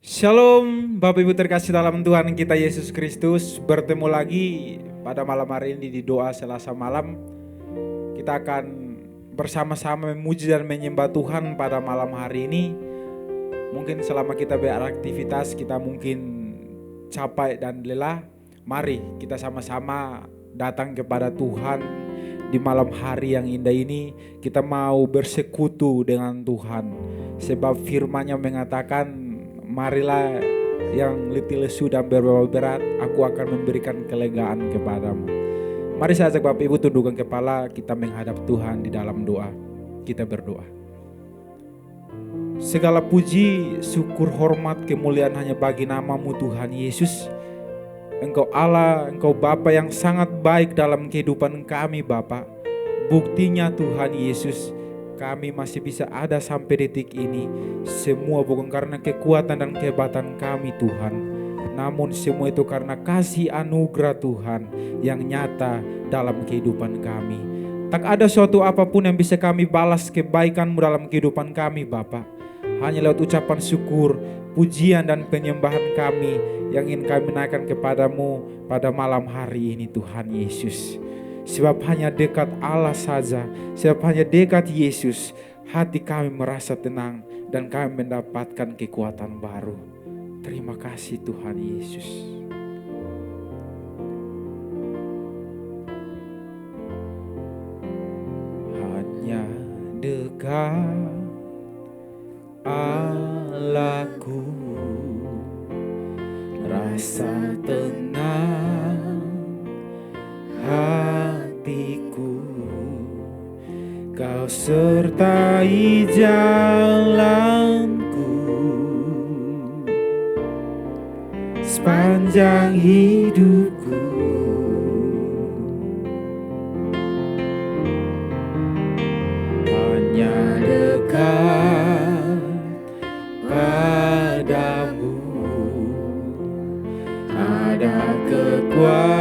Shalom Bapak Ibu terkasih dalam Tuhan kita Yesus Kristus. Bertemu lagi pada malam hari ini di doa Selasa malam. Kita akan bersama-sama memuji dan menyembah Tuhan pada malam hari ini. Mungkin selama kita beraktivitas kita mungkin capek dan lelah. Mari kita sama-sama datang kepada Tuhan di malam hari yang indah ini. Kita mau bersekutu dengan Tuhan. Sebab firman-Nya mengatakan, marilah yang letih lesu dan berbau berat, aku akan memberikan kelegaan kepadamu. Mari saya ajak Bapak Ibu tundukkan kepala, kita menghadap Tuhan di dalam doa. Kita berdoa. Segala puji, syukur, hormat, kemuliaan hanya bagi nama-Mu Tuhan Yesus. Engkau Allah, Engkau Bapa yang sangat baik dalam kehidupan kami Bapa. Buktinya Tuhan Yesus, kami masih bisa ada sampai detik ini. Semua bukan karena kekuatan dan kehebatan kami Tuhan, namun semua itu karena kasih anugerah Tuhan yang nyata dalam kehidupan kami. Tak ada suatu apapun yang bisa kami balas kebaikan-Mu dalam kehidupan kami Bapa. Hanya lewat ucapan syukur, pujian dan penyembahan kami yang ingin kami naikkan kepadamu pada malam hari ini Tuhan Yesus. Sebab hanya dekat Allah saja, sebab hanya dekat Yesus, hati kami merasa tenang dan kami mendapatkan kekuatan baru. Terima kasih Tuhan Yesus. Hanya dekat Allahku, rasa tenang hatiku, Kau sertai jalanku sepanjang hidupku. Hanya dekat padamu ada kekuatan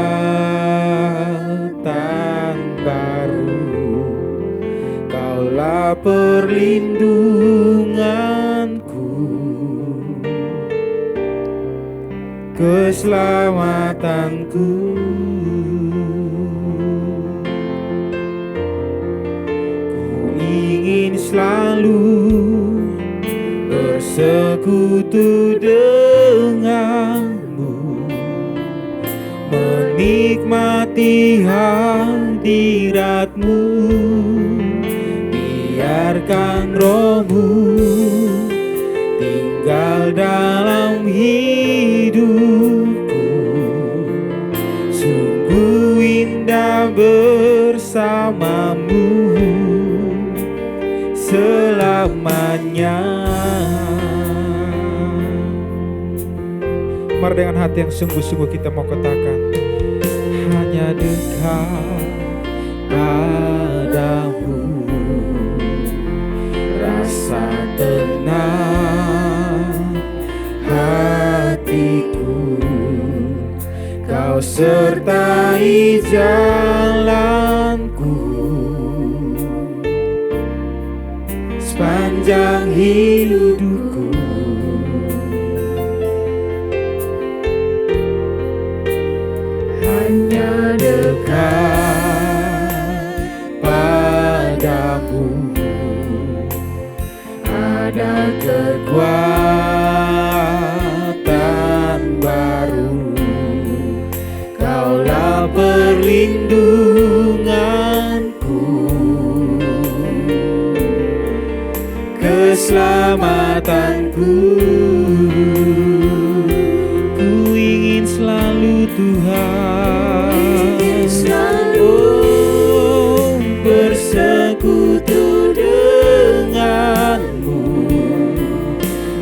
baru. Kaulah perlindunganku, keselamatanku. Ku ingin selalu bersekutu denganmu, menikmati hadirat-Mu. Biarkan Roh-Mu tinggal dalam hidupku. Sungguh indah bersama-Mu selamanya. Mari dengan hati yang sungguh-sungguh kita mau katakan, hanya dekat padamu, rasa tenang hatiku, Kau sertai jalanku sepanjang hidupku. Hanya dekat padamu ada kekuatan baru. Kaulah perlindunganku, keselamatanku. Ku ingin selalu Tuhan, oh, bersekutu denganmu,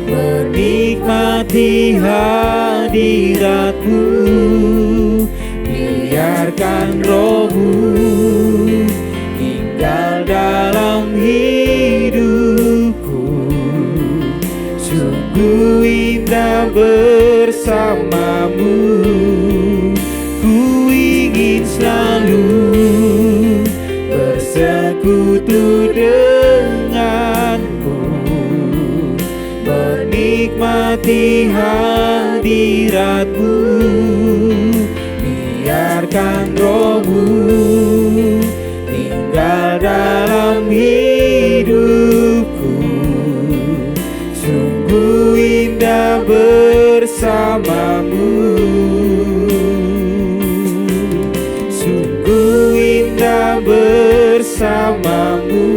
menikmati hadirat-Mu. Biarkan Roh-Mu tinggal dalam hidupku. Sungguh indah bersama-Mu. Ku ingin selalu bersekutu denganmu, menikmati hadirat-Mu, biarkan Roh-Mu tinggal dalam hidupku. Sungguh indah bersama-Mu, sungguh indah bersama-Mu,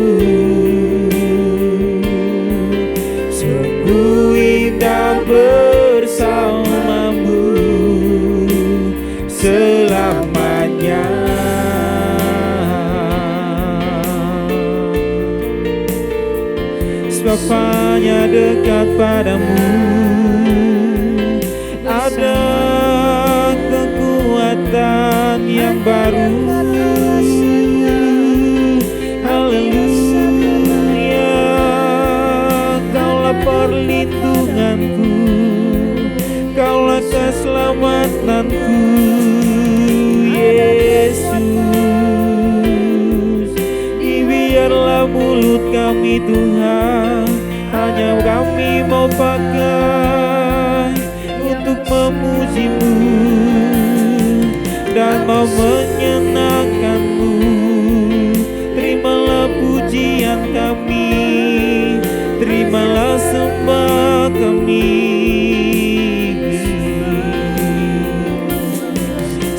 sungguh indah bersama-Mu selamanya. Sebab hanya dekat padamu ada kekuatan yang baru. Haleluya, Kaulah perlindunganku, Kaulah keselamatanku, Yesus. Biarlah mulut kami Tuhan, hanya kami mau pakai untuk memuji-Mu dan mau menyenangkan-Mu. Terimalah pujian kami, terimalah sembah kami.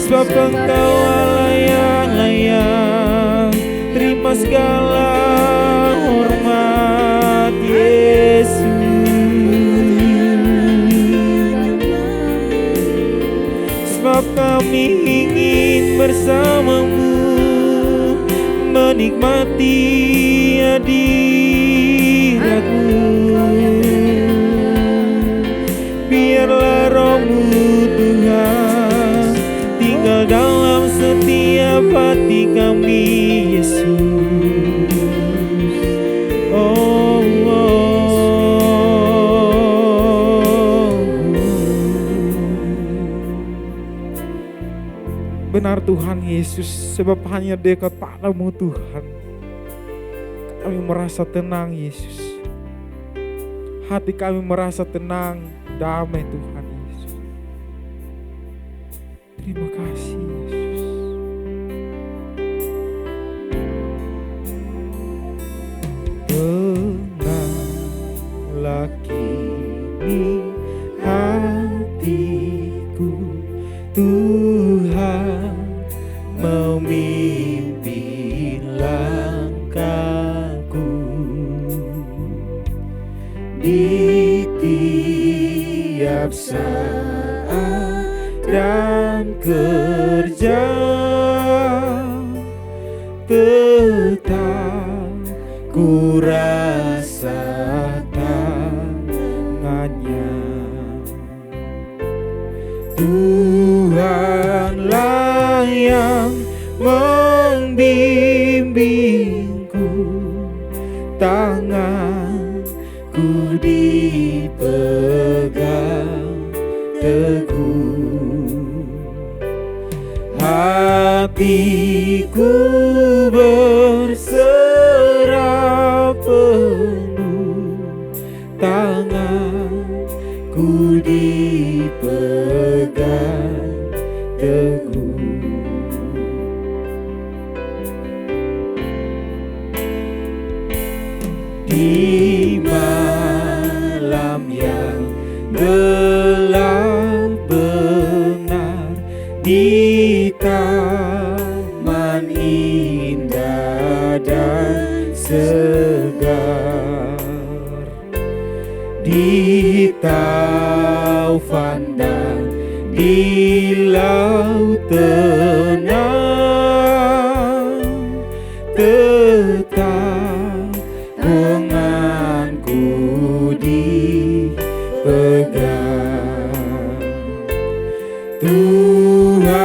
Sebab Engkau Allah yang layak, terima segala hormat, Yesus. Sebab kami ingin bersama-Mu menikmati hadirat-Mu. Biarlah Roh-Mu Tuhan tinggal dalam setiap hati kami, Yesus. Oh, benar Tuhan Yesus, sebab hanya dekat padamu Tuhan kami merasa tenang, Yesus. Hati kami merasa tenang, damai Tuhan Yesus. Terima kasih Yesus. Tenanglah kini hatiku, Tuhan memimpin langkahku di tiap saat dan kerja. Tetap ku rasa tangannya, Tuhanlah yang membimbingku, tanganku dipegang teguh, hatiku berserah penuh, tanganku dipegang teguh. Di malam yang gelap benar, di taman indah dan segar, di taufan dan di laut tenang, tetap tanganku dipegang. Tuhanlah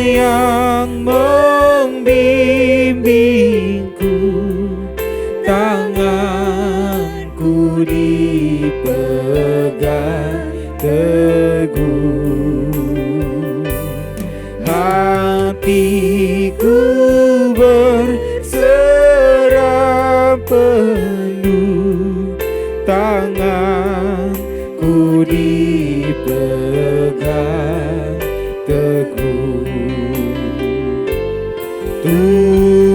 yang membimbingku, tanganku dipegang teguh, hatiku berserah penuh, tanganku dipegang teguh.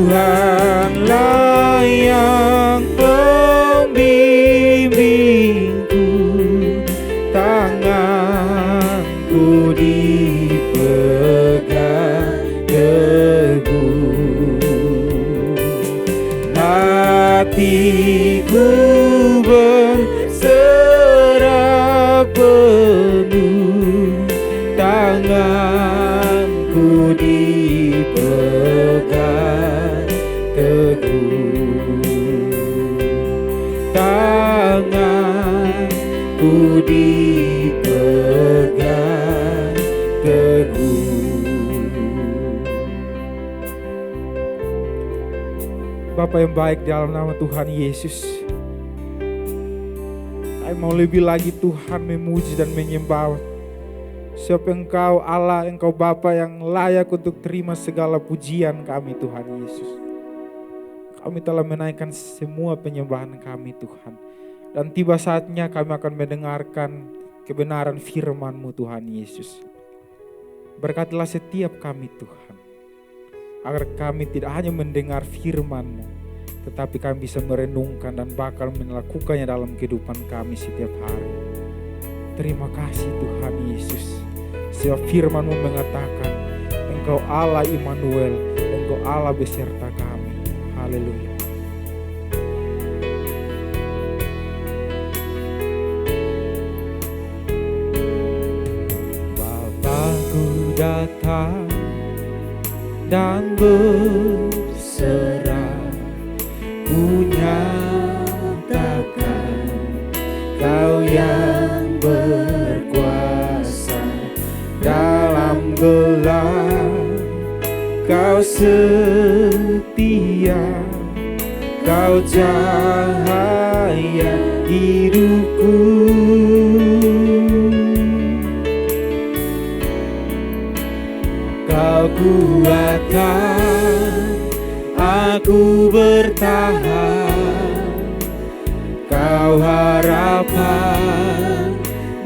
Tuhanlah yang pembimbingku, tanganku dipegang teguh. Hatiku berserah penuh, tanganku dipegang teguh. Tanganku dipegang teguh. Bapa yang baik, dalam nama Tuhan Yesus, kami mau lebih lagi Tuhan memuji dan menyembah. Sebab Engkau Allah, Engkau Bapa yang layak untuk terima segala pujian kami Tuhan Yesus. Kami telah menaikkan semua penyembahan kami Tuhan. Dan tiba saatnya kami akan mendengarkan kebenaran firman-Mu Tuhan Yesus. Berkatilah setiap kami Tuhan, agar kami tidak hanya mendengar firman-Mu, tetapi kami bisa merenungkan dan bakal melakukannya dalam kehidupan kami setiap hari. Terima kasih Tuhan Yesus. Sebab firman-Mu mengatakan, Engkau Allah Immanuel, Engkau Allah beserta kami. Haleluya. Bapakku datang dan berserah, ku nyatakan Kau yang berkuasa dalam gelap. Kau setia, Kau cahaya hidupku. Kau kuatkan aku bertahan, Kau harapan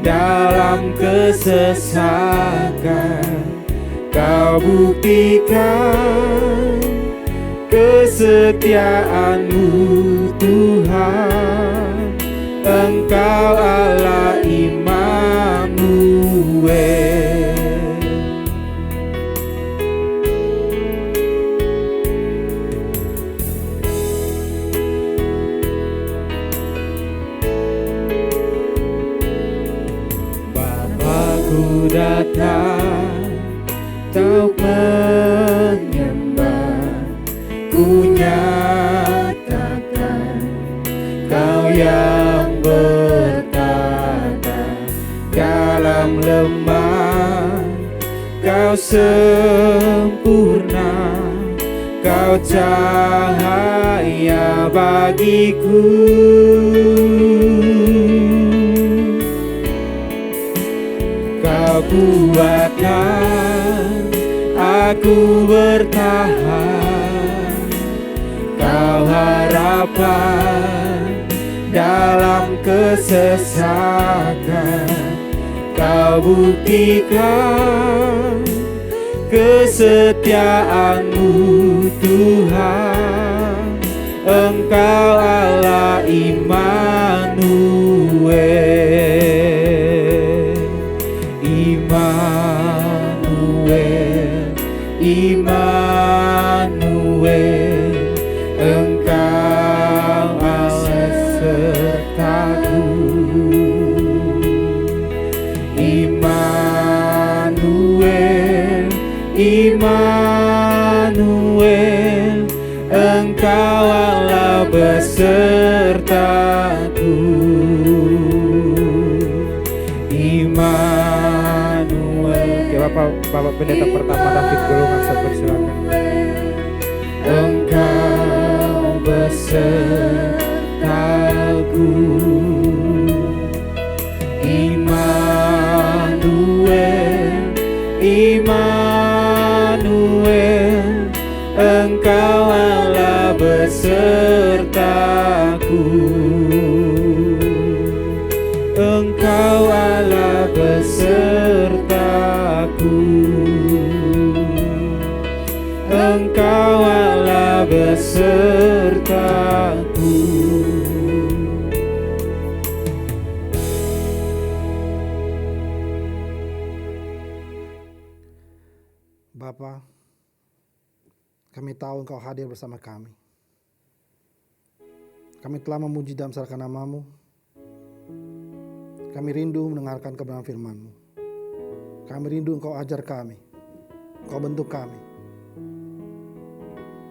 dalam kesesakan. Kau buktikan kesetiaan-Mu Tuhan, Engkau Allah Immanuel. Bapakku datang untuk menyembah, ku nyatakan Kau yang bertata dalam lemah. Kau sempurna, Kau cahaya bagiku. Kau kuatkan aku bertahan, Kau harapan dalam kesesakan. Kau buktikan kesetiaan-Mu Tuhan, Engkau Allah Immanuel. Immanuel, Immanuel, Engkau Allah sertaku. Immanuel, Immanuel, Engkau Allah besertaku. Immanuel. Bapak Pendeta pertama David Golongan, saya persilakan. Engkau besertaku. Immanuel, Immanuel, Engkau Allah besertaku. Engkau Engkau Allah besertaku, Engkau Allah besertaku. Bapa, kami tahu Engkau hadir bersama kami. Kami telah memuji dan membesarkan nama-Mu. Kami rindu mendengarkan kebenaran firman-Mu. Kami rindu Engkau ajar kami, Engkau bentuk kami.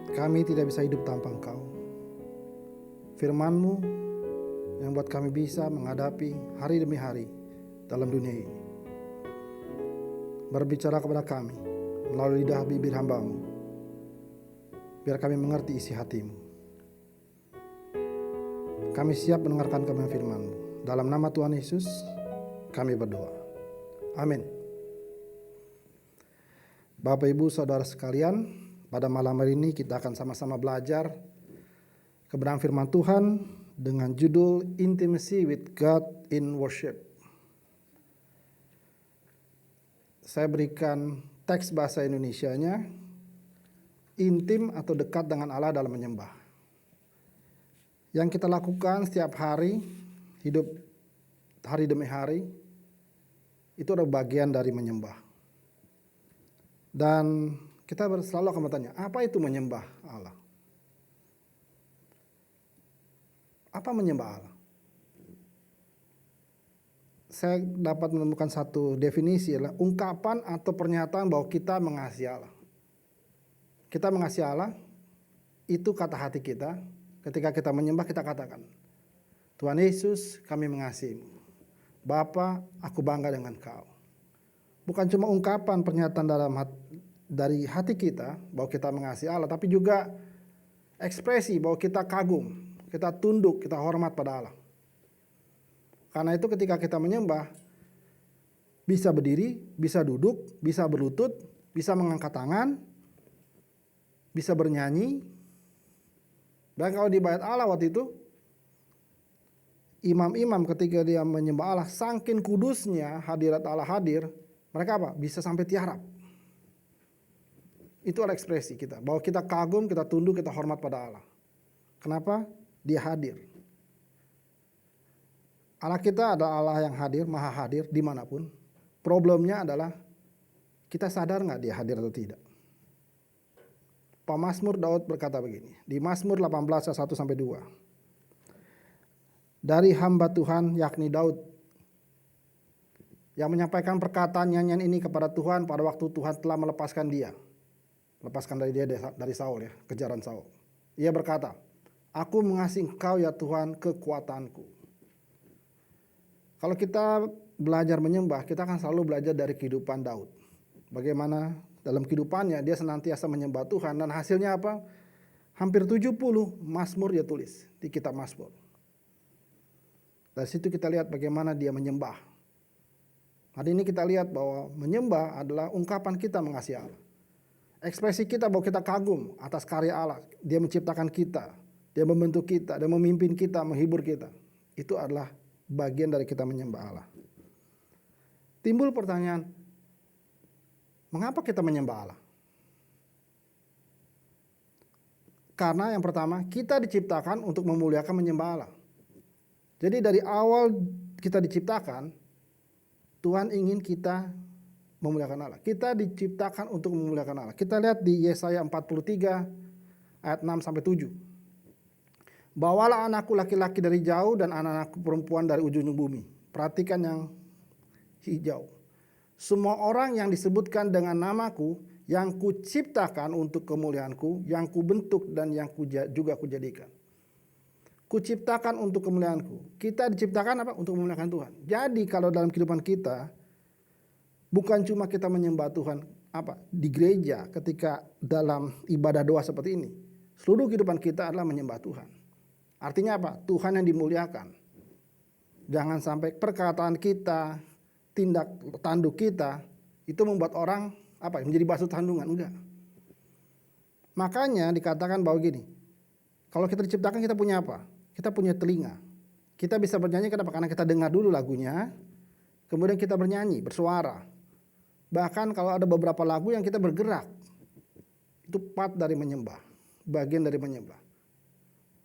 Kami tidak bisa hidup tanpa Engkau. Firman-Mu yang buat kami bisa menghadapi hari demi hari dalam dunia ini. Berbicara kepada kami melalui lidah bibir hamba-Mu, biar kami mengerti isi hati-Mu. Kami siap mendengarkan kebenaran firman-Mu. Dalam nama Tuhan Yesus kami berdoa. Amin. Bapak Ibu Saudara sekalian, pada malam hari ini kita akan sama-sama belajar kebenaran firman Tuhan dengan judul Intimacy with God in Worship. Saya berikan teks bahasa Indonesianya, intim atau dekat dengan Allah dalam menyembah. Yang kita lakukan setiap hari, hidup hari demi hari, itu adalah bagian dari menyembah. Dan kita selalu akan bertanya, apa itu menyembah Allah? Apa menyembah Allah? Saya dapat menemukan satu definisi, adalah ungkapan atau pernyataan bahwa kita mengasihi Allah. Kita mengasihi Allah, itu kata hati kita. Ketika kita menyembah, kita katakan, Tuhan Yesus, kami mengasihi-Mu. Bapa, aku bangga dengan Kau. Bukan cuma ungkapan pernyataan dari hati kita bahwa kita mengasihi Allah, tapi juga ekspresi bahwa kita kagum, kita tunduk, kita hormat pada Allah. Karena itu ketika kita menyembah, bisa berdiri, bisa duduk, bisa berlutut, bisa mengangkat tangan, bisa bernyanyi. Dan kalau di bait Allah waktu itu, imam-imam ketika dia menyembah Allah, saking kudusnya hadirat Allah hadir, mereka apa? Bisa sampai tiarap. Itu adalah ekspresi kita, bahwa kita kagum, kita tunduk, kita hormat pada Allah. Kenapa? Dia hadir. Allah kita adalah Allah yang hadir, maha hadir dimanapun. Problemnya adalah kita sadar nggak dia hadir atau tidak. Pemazmur Daud berkata begini, di Mazmur 18 ayat 1-2. Dari hamba Tuhan yakni Daud yang menyampaikan perkataan nyanyian ini kepada Tuhan pada waktu Tuhan telah melepaskan dia. Lepaskan dari Saul ya, kejaran Saul. Ia berkata, aku mengasihi Engkau ya Tuhan kekuatanku. Kalau kita belajar menyembah, kita akan selalu belajar dari kehidupan Daud. Bagaimana dalam kehidupannya dia senantiasa menyembah Tuhan, dan hasilnya apa? Hampir 70 Mazmur dia tulis di kitab Mazmur. Dari situ kita lihat bagaimana dia menyembah. Hari ini kita lihat bahwa menyembah adalah ungkapan kita mengasihi Allah. Ekspresi kita bahwa kita kagum atas karya Allah. Dia menciptakan kita, dia membentuk kita, dia memimpin kita, menghibur kita. Itu adalah bagian dari kita menyembah Allah. Timbul pertanyaan, mengapa kita menyembah Allah? Karena yang pertama, kita diciptakan untuk memuliakan menyembah Allah. Jadi dari awal kita diciptakan, Tuhan ingin kita memuliakan Allah. Kita diciptakan untuk memuliakan Allah. Kita lihat di Yesaya 43 ayat 6-7. Bawalah anakku laki-laki dari jauh dan anak-anakku perempuan dari ujung bumi. Perhatikan yang hijau. Semua orang yang disebutkan dengan namaku, yang kuciptakan untuk kemuliaanku, yang kubentuk dan yang juga kujadikan. Kuciptakan untuk kemuliaanku. Kita diciptakan apa? Untuk memuliakan Tuhan. Jadi kalau dalam kehidupan kita, bukan cuma kita menyembah Tuhan apa di gereja ketika dalam ibadah doa seperti ini. Seluruh kehidupan kita adalah menyembah Tuhan. Artinya apa? Tuhan yang dimuliakan. Jangan sampai perkataan kita, tindak tanduk kita itu membuat orang apa? Menjadi batu sandungan, enggak. Makanya dikatakan bahwa gini, kalau kita diciptakan kita punya apa? Kita punya telinga. Kita bisa bernyanyi kenapa? Karena kita dengar dulu lagunya, Kemudian kita bernyanyi, bersuara. Bahkan kalau ada beberapa lagu yang kita bergerak, itu part dari menyembah, bagian dari menyembah.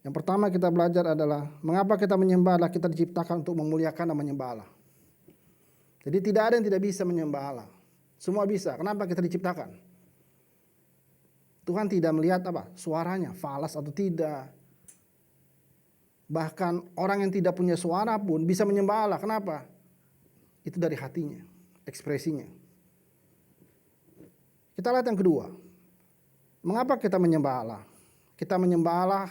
Yang pertama kita belajar adalah mengapa kita menyembah adalah kita diciptakan untuk memuliakan dan menyembah Allah. Jadi tidak ada yang tidak bisa menyembah Allah. Semua bisa. Kenapa kita diciptakan? Tuhan tidak melihat apa? Suaranya, falas atau tidak. Bahkan orang yang tidak punya suara pun bisa menyembah Allah. Kenapa? Itu dari hatinya, ekspresinya. Kita lihat yang kedua. Mengapa kita menyembah Allah? Kita menyembah Allah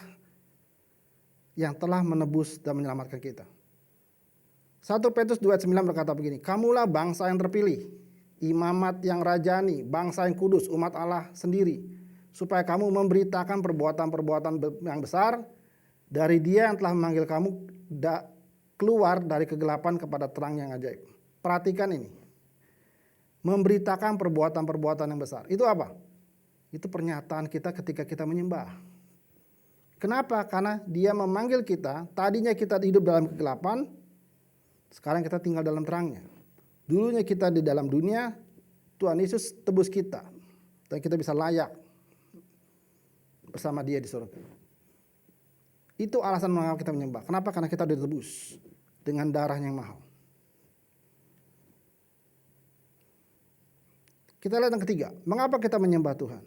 yang telah menebus dan menyelamatkan kita. 1 Petrus 2 ayat 9 berkata begini, kamulah bangsa yang terpilih, imamat yang rajani, bangsa yang kudus, umat Allah sendiri, supaya kamu memberitakan perbuatan-perbuatan yang besar dari Dia yang telah memanggil kamu keluar dari kegelapan kepada terang yang ajaib. Perhatikan ini. Memberitakan perbuatan-perbuatan yang besar. Itu apa? Itu pernyataan kita ketika kita menyembah. Kenapa? Karena Dia memanggil kita, tadinya kita hidup dalam kegelapan, sekarang kita tinggal dalam terangnya. Dulunya kita di dalam dunia, Tuhan Yesus tebus kita. Dan kita bisa layak bersama Dia di surga. Itu alasan mengapa kita menyembah. Kenapa? Karena kita ditebus dengan darah yang mahal. Kita lihat yang ketiga. Mengapa kita menyembah Tuhan?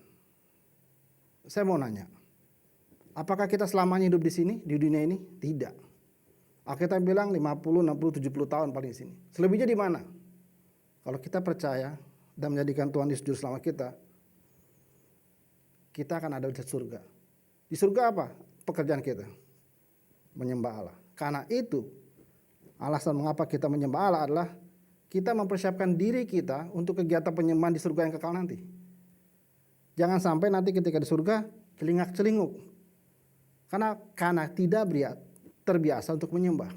Saya mau nanya. Apakah kita selamanya hidup di sini, di dunia ini? Tidak. Alkitab bilang 50, 60, 70 tahun paling di sini. Selebihnya di mana? Kalau kita percaya dan menjadikan Tuhan Yesus juru selamat kita akan ada di surga. Di surga apa? Pekerjaan kita. Menyembah Allah. Karena itu, alasan mengapa kita menyembah Allah adalah kita mempersiapkan diri kita untuk kegiatan penyembahan di surga yang kekal nanti. Jangan sampai nanti ketika di surga, celingak-celinguk. Karena tidak terbiasa untuk menyembah.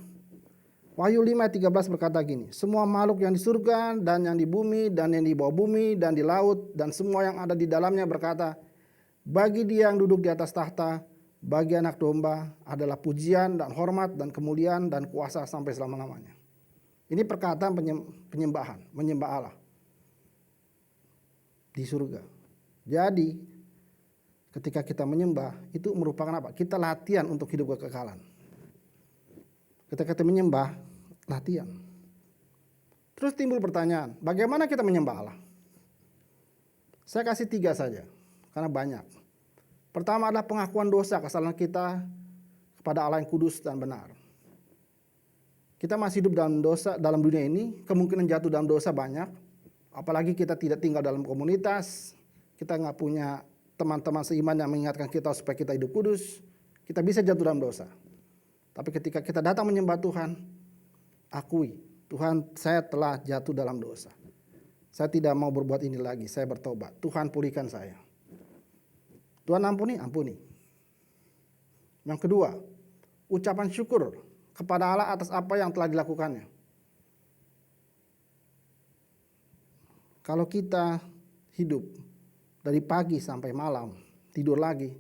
Wahyu 5 ayat 13 berkata gini, semua makhluk yang di surga dan yang di bumi dan yang di bawah bumi dan di laut dan semua yang ada di dalamnya berkata, bagi Dia yang duduk di atas tahta, bagi Anak Domba adalah pujian dan hormat dan kemuliaan dan kuasa sampai selama-lamanya. Ini perkataan penyembahan, menyembah Allah di surga. Jadi ketika kita menyembah itu merupakan apa? Kita latihan untuk hidup kekekalan. Ketika kita menyembah, latihan. Terus timbul pertanyaan, bagaimana kita menyembah Allah? Saya kasih 3 saja, karena banyak. Pertama adalah pengakuan dosa kesalahan kita kepada Allah yang kudus dan benar. Kita masih hidup dalam dosa dalam dunia ini, kemungkinan jatuh dalam dosa banyak. Apalagi kita tidak tinggal dalam komunitas, kita nggak punya teman-teman seiman yang mengingatkan kita supaya kita hidup kudus, kita bisa jatuh dalam dosa. Tapi ketika kita datang menyembah Tuhan, akui, Tuhan saya telah jatuh dalam dosa. Saya tidak mau berbuat ini lagi, saya bertobat. Tuhan pulihkan saya. Tuhan ampuni, ampuni. Yang kedua, ucapan syukur kepada Allah atas apa yang telah dilakukannya. Kalau kita hidup dari pagi sampai malam, tidur lagi,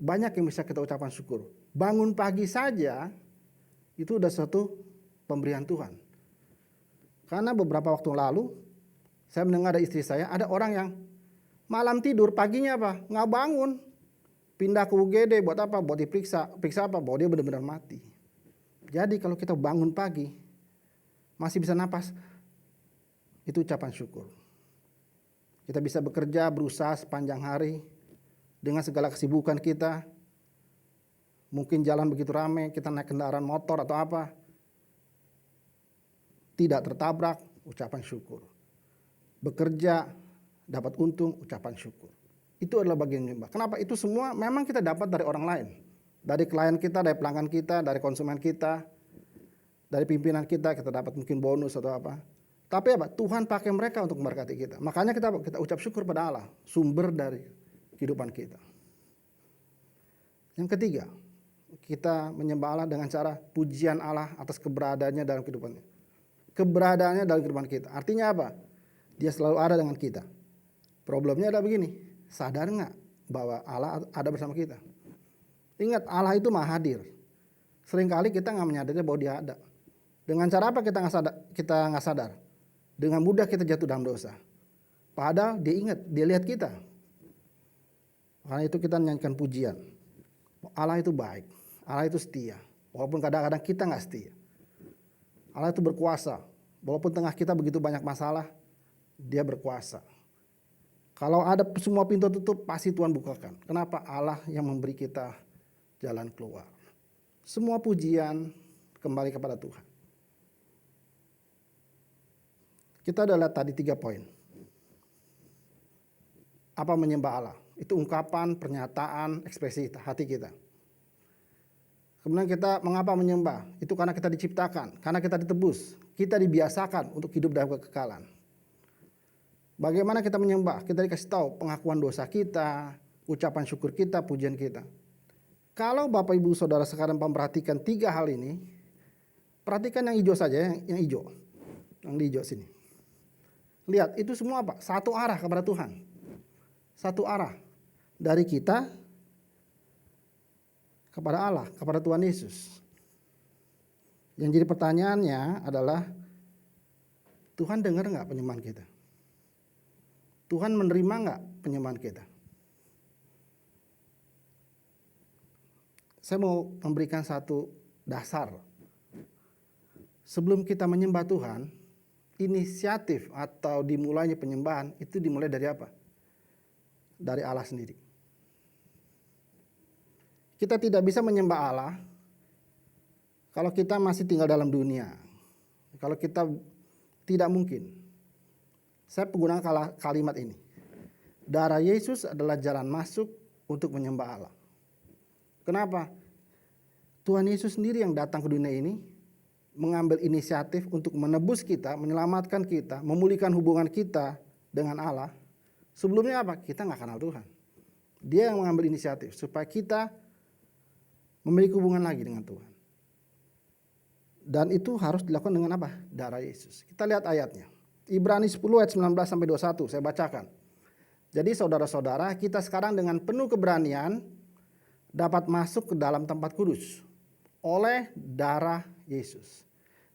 banyak yang bisa kita ucapkan syukur. Bangun pagi saja, itu udah suatu pemberian Tuhan. Karena beberapa waktu lalu, saya mendengar dari istri saya, ada orang yang malam tidur, paginya apa? Nggak bangun. Pindah ke UGD, buat apa? Buat diperiksa. Periksa apa? Bahwa dia benar-benar mati. Jadi kalau kita bangun pagi, masih bisa napas, itu ucapan syukur. Kita bisa bekerja, berusaha sepanjang hari, dengan segala kesibukan kita. Mungkin jalan begitu ramai, kita naik kendaraan motor atau apa. Tidak tertabrak, ucapan syukur. Bekerja, dapat untung, ucapan syukur. Itu adalah bagian menyembah. Kenapa? Itu semua memang kita dapat dari orang lain. Dari klien kita, dari pelanggan kita, dari konsumen kita, dari pimpinan kita dapat mungkin bonus atau apa. Tapi apa? Tuhan pakai mereka untuk memberkati kita. Makanya kita ucap syukur pada Allah, sumber dari kehidupan kita. Yang ketiga, kita menyembah Allah dengan cara pujian Allah atas keberadaannya dalam kehidupannya. Keberadaannya dalam kehidupan kita. Artinya apa? Dia selalu ada dengan kita. Problemnya adalah begini, sadar nggak bahwa Allah ada bersama kita? Ingat, Allah itu maha hadir. Seringkali kita nggak menyadari bahwa Dia ada. Dengan cara apa kita nggak sadar? Dengan mudah kita jatuh dalam dosa. Padahal dia ingat, dia lihat kita. Karena itu kita nyanyikan pujian. Allah itu baik, Allah itu setia. Walaupun kadang-kadang kita nggak setia. Allah itu berkuasa. Walaupun tengah kita begitu banyak masalah, dia berkuasa. Kalau ada semua pintu tutup, pasti Tuhan bukakan. Kenapa? Allah yang memberi kita jalan keluar. Semua pujian kembali kepada Tuhan. Kita udah lihat tadi 3 poin. Apa menyembah Allah? Itu ungkapan, pernyataan, ekspresi hati kita. Kemudian kita mengapa menyembah? Itu karena kita diciptakan, karena kita ditebus. Kita dibiasakan untuk hidup dalam kekekalan. Bagaimana kita menyembah? Kita dikasih tahu pengakuan dosa kita, ucapan syukur kita, pujian kita. Kalau Bapak Ibu Saudara sekarang memperhatikan 3 hal ini, perhatikan yang hijau saja, yang hijau. Yang di hijau sini. Lihat, itu semua apa? Satu arah kepada Tuhan. Satu arah. Dari kita kepada Allah, kepada Tuhan Yesus. Yang jadi pertanyaannya adalah, Tuhan dengar nggak penyembahan kita? Tuhan menerima nggak penyembahan kita? Saya mau memberikan satu dasar. Sebelum kita menyembah Tuhan, inisiatif atau dimulainya penyembahan itu dimulai dari apa? Dari Allah sendiri. Kita tidak bisa menyembah Allah kalau kita masih tinggal dalam dunia. Kalau kita tidak mungkin. Saya menggunakan kalimat ini. Darah Yesus adalah jalan masuk untuk menyembah Allah. Kenapa? Tuhan Yesus sendiri yang datang ke dunia ini mengambil inisiatif untuk menebus kita, menyelamatkan kita, memulihkan hubungan kita dengan Allah. Sebelumnya apa? Kita nggak kenal Tuhan. Dia yang mengambil inisiatif supaya kita memiliki hubungan lagi dengan Tuhan. Dan itu harus dilakukan dengan apa? Darah Yesus. Kita lihat ayatnya. Ibrani 10 ayat 19 sampai 21, saya bacakan. Jadi saudara-saudara, kita sekarang dengan penuh keberanian dapat masuk ke dalam tempat kudus oleh darah Yesus.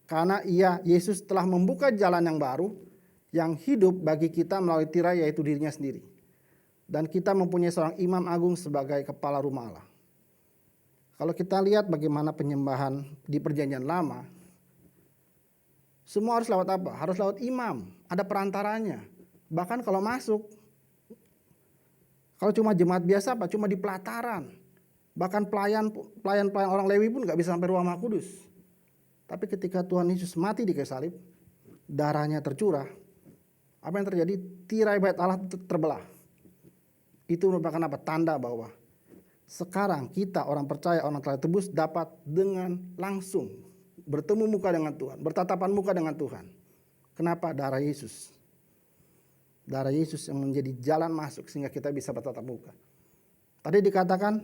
Karena Yesus telah membuka jalan yang baru, yang hidup bagi kita melalui tirai, yaitu dirinya sendiri. Dan kita mempunyai seorang imam agung sebagai kepala rumah Allah. Kalau kita lihat bagaimana penyembahan di perjanjian lama, semua harus lewat apa? Harus lewat imam, ada perantaranya. Bahkan kalau masuk, kalau cuma jemaat biasa apa? Cuma di pelataran. Bahkan pelayan orang Lewi pun nggak bisa sampai ruang Maha Kudus. Tapi ketika Tuhan Yesus mati di kayu salib, darahnya tercurah. Apa yang terjadi? Tirai bait Allah terbelah. Itu merupakan apa? Tanda bahwa sekarang kita orang percaya, orang telah tebus dapat dengan langsung bertemu muka dengan Tuhan, bertatapan muka dengan Tuhan. Kenapa? Darah Yesus. Darah Yesus yang menjadi jalan masuk sehingga kita bisa bertatap muka. Tadi dikatakan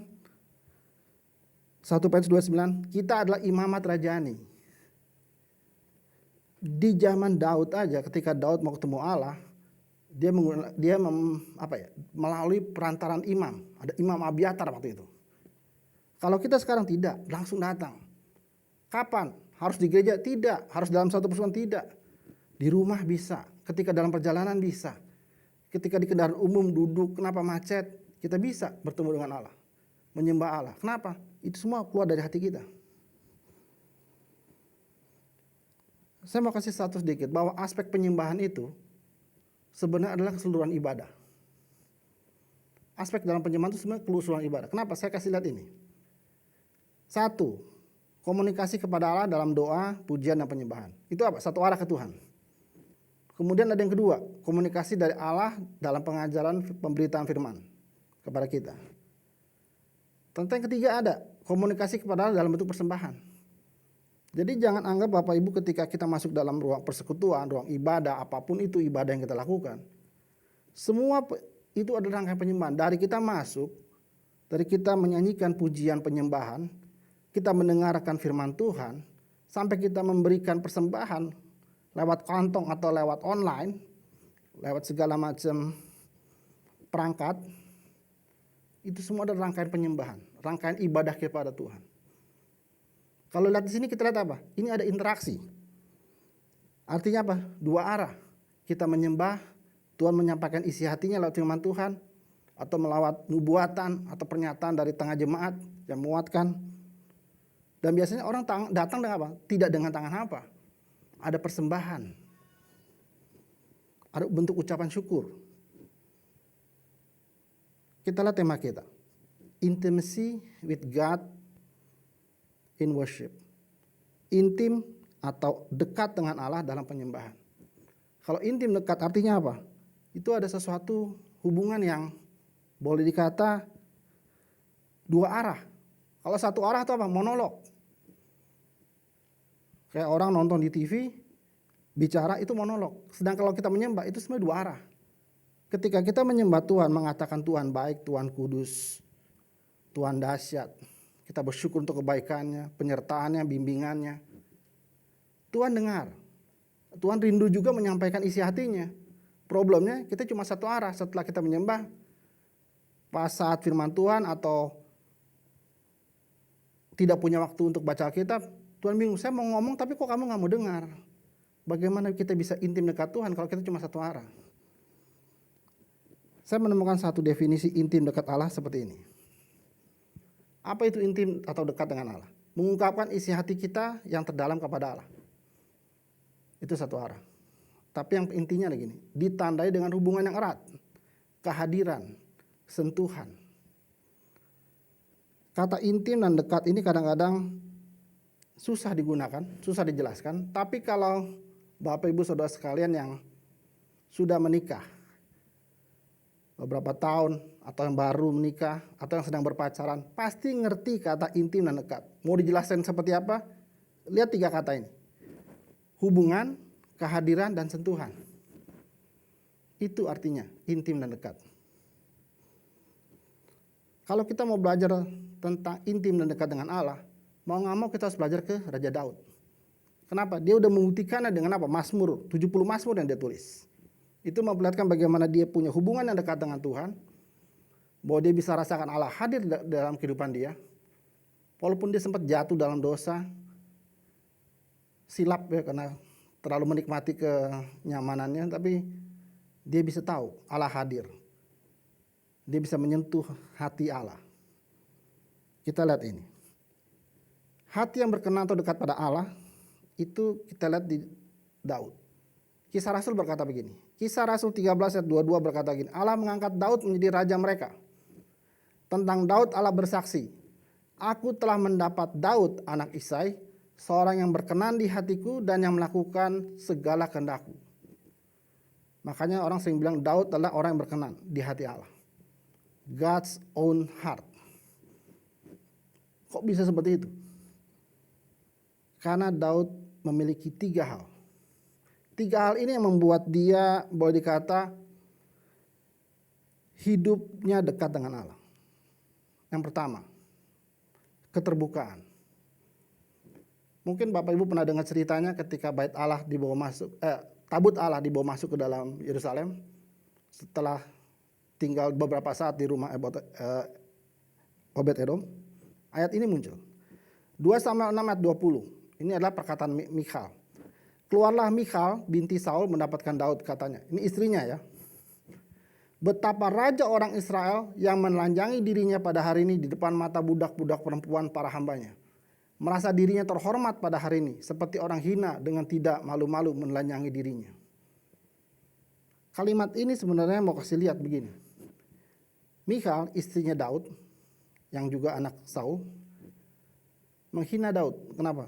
1 Petrus 2:9, kita adalah imamat rajani. Di zaman Daud aja, ketika Daud mau ketemu Allah, melalui perantaran imam. Ada Imam Abiatar waktu itu. Kalau kita sekarang tidak, langsung datang. Kapan? Harus di gereja? Tidak. Harus dalam satu persekutuan? Tidak. Di rumah bisa. Ketika dalam perjalanan bisa. Ketika di kendaraan umum duduk, kenapa macet? Kita bisa bertemu dengan Allah. Menyembah Allah. Kenapa? Itu semua keluar dari hati kita. Saya mau kasih satu sedikit bahwa aspek penyembahan itu sebenarnya adalah keseluruhan ibadah. Aspek dalam penyembahan itu sebenarnya keseluruhan ibadah. Kenapa? Saya kasih lihat ini. 1, komunikasi kepada Allah dalam doa, pujian, dan penyembahan. Itu apa? Satu arah ke Tuhan. Kemudian ada yang kedua, komunikasi dari Allah dalam pengajaran pemberitaan firman kepada kita. Tentu yang ketiga ada komunikasi kepada Allah dalam bentuk persembahan. Jadi jangan anggap Bapak Ibu ketika kita masuk dalam ruang persekutuan, ruang ibadah, apapun itu ibadah yang kita lakukan. Semua itu adalah rangkaian penyembahan. Dari kita masuk, dari kita menyanyikan pujian penyembahan, kita mendengarkan firman Tuhan, sampai kita memberikan persembahan lewat kantong atau lewat online, lewat segala macam perangkat, itu semua adalah rangkaian penyembahan, rangkaian ibadah kepada Tuhan. Kalau lihat di sini kita lihat apa? Ini ada interaksi. Artinya apa? Dua arah. Kita menyembah, Tuhan menyampaikan isi hatinya lewat firman Tuhan, atau melawat nubuatan atau pernyataan dari tengah jemaat yang menguatkan. Dan biasanya orang datang dengan apa? Tidak dengan tangan apa? Ada persembahan. Ada bentuk ucapan syukur. Kita lihat tema kita. Intimacy with God in worship. Intim atau dekat dengan Allah dalam penyembahan. Kalau intim dekat artinya apa? Itu ada sesuatu hubungan yang boleh dikata dua arah. Kalau satu arah itu apa? Monolog. Kayak orang nonton di TV, bicara itu monolog. Sedang kalau kita menyembah itu sebenarnya dua arah. Ketika kita menyembah Tuhan, mengatakan Tuhan baik, Tuhan kudus, Tuhan dahsyat. Kita bersyukur untuk kebaikannya, penyertaannya, bimbingannya. Tuhan dengar. Tuhan rindu juga menyampaikan isi hatinya. Problemnya kita cuma satu arah. Setelah kita menyembah, pas saat firman Tuhan atau tidak punya waktu untuk baca Alkitab, Tuhan bingung, saya mau ngomong tapi kok kamu gak mau dengar. Bagaimana kita bisa intim dekat Tuhan kalau kita cuma satu arah? Saya menemukan satu definisi intim dekat Allah seperti ini. Apa itu intim atau dekat dengan Allah? Mengungkapkan isi hati kita yang terdalam kepada Allah. Itu satu arah. Tapi yang intinya begini, ditandai dengan hubungan yang erat, kehadiran, sentuhan. Kata intim dan dekat ini kadang-kadang susah digunakan, susah dijelaskan. Tapi kalau Bapak Ibu Saudara sekalian yang sudah menikah, beberapa tahun atau yang baru menikah atau yang sedang berpacaran, pasti ngerti kata intim dan dekat. Mau dijelaskan seperti apa? Lihat tiga kata ini. Hubungan, kehadiran, dan sentuhan. Itu artinya intim dan dekat. Kalau kita mau belajar tentang intim dan dekat dengan Allah, mau nggak mau kita harus belajar ke Raja Daud. Kenapa? Dia udah membuktikannya dengan apa? Mazmur, 70 Mazmur yang dia tulis. Itu memperlihatkan bagaimana dia punya hubungan yang dekat dengan Tuhan, bahwa dia bisa rasakan Allah hadir dalam kehidupan dia, walaupun dia sempat jatuh dalam dosa, silap ya karena terlalu menikmati kenyamanannya, tapi dia bisa tahu Allah hadir. Dia bisa menyentuh hati Allah. Kita lihat ini. Hati yang berkenan atau dekat pada Allah, itu kita lihat di Daud. Kisah Rasul berkata begini. Kisah Rasul 13 ayat 22 berkata begini. Allah mengangkat Daud menjadi raja mereka. Tentang Daud Allah bersaksi. Aku telah mendapat Daud anak Isai, seorang yang berkenan di hatiku dan yang melakukan segala kehendakku. Makanya orang sering bilang Daud adalah orang yang berkenan di hati Allah. God's own heart. Kok bisa seperti itu? Karena Daud memiliki tiga hal. Tiga hal ini yang membuat dia boleh dikata hidupnya dekat dengan Allah. Yang pertama, keterbukaan. Mungkin Bapak Ibu pernah dengar ceritanya ketika bait Allah dibawa masuk, tabut Allah dibawa masuk ke dalam Yerusalem setelah tinggal beberapa saat di rumah Obed-Edom. Ayat ini muncul. 2 Samuel 6 ayat 20. Ini adalah perkataan Michal. Keluarlah Michal binti Saul mendapatkan Daud, katanya. Ini istrinya ya. Betapa raja orang Israel yang menelanjangi dirinya pada hari ini di depan mata budak-budak perempuan para hambanya. Merasa dirinya terhormat pada hari ini, seperti orang hina dengan tidak malu-malu menelanjangi dirinya. Kalimat ini sebenarnya mau kasih lihat begini. Michal, istrinya Daud, yang juga anak Saul, menghina Daud. Kenapa?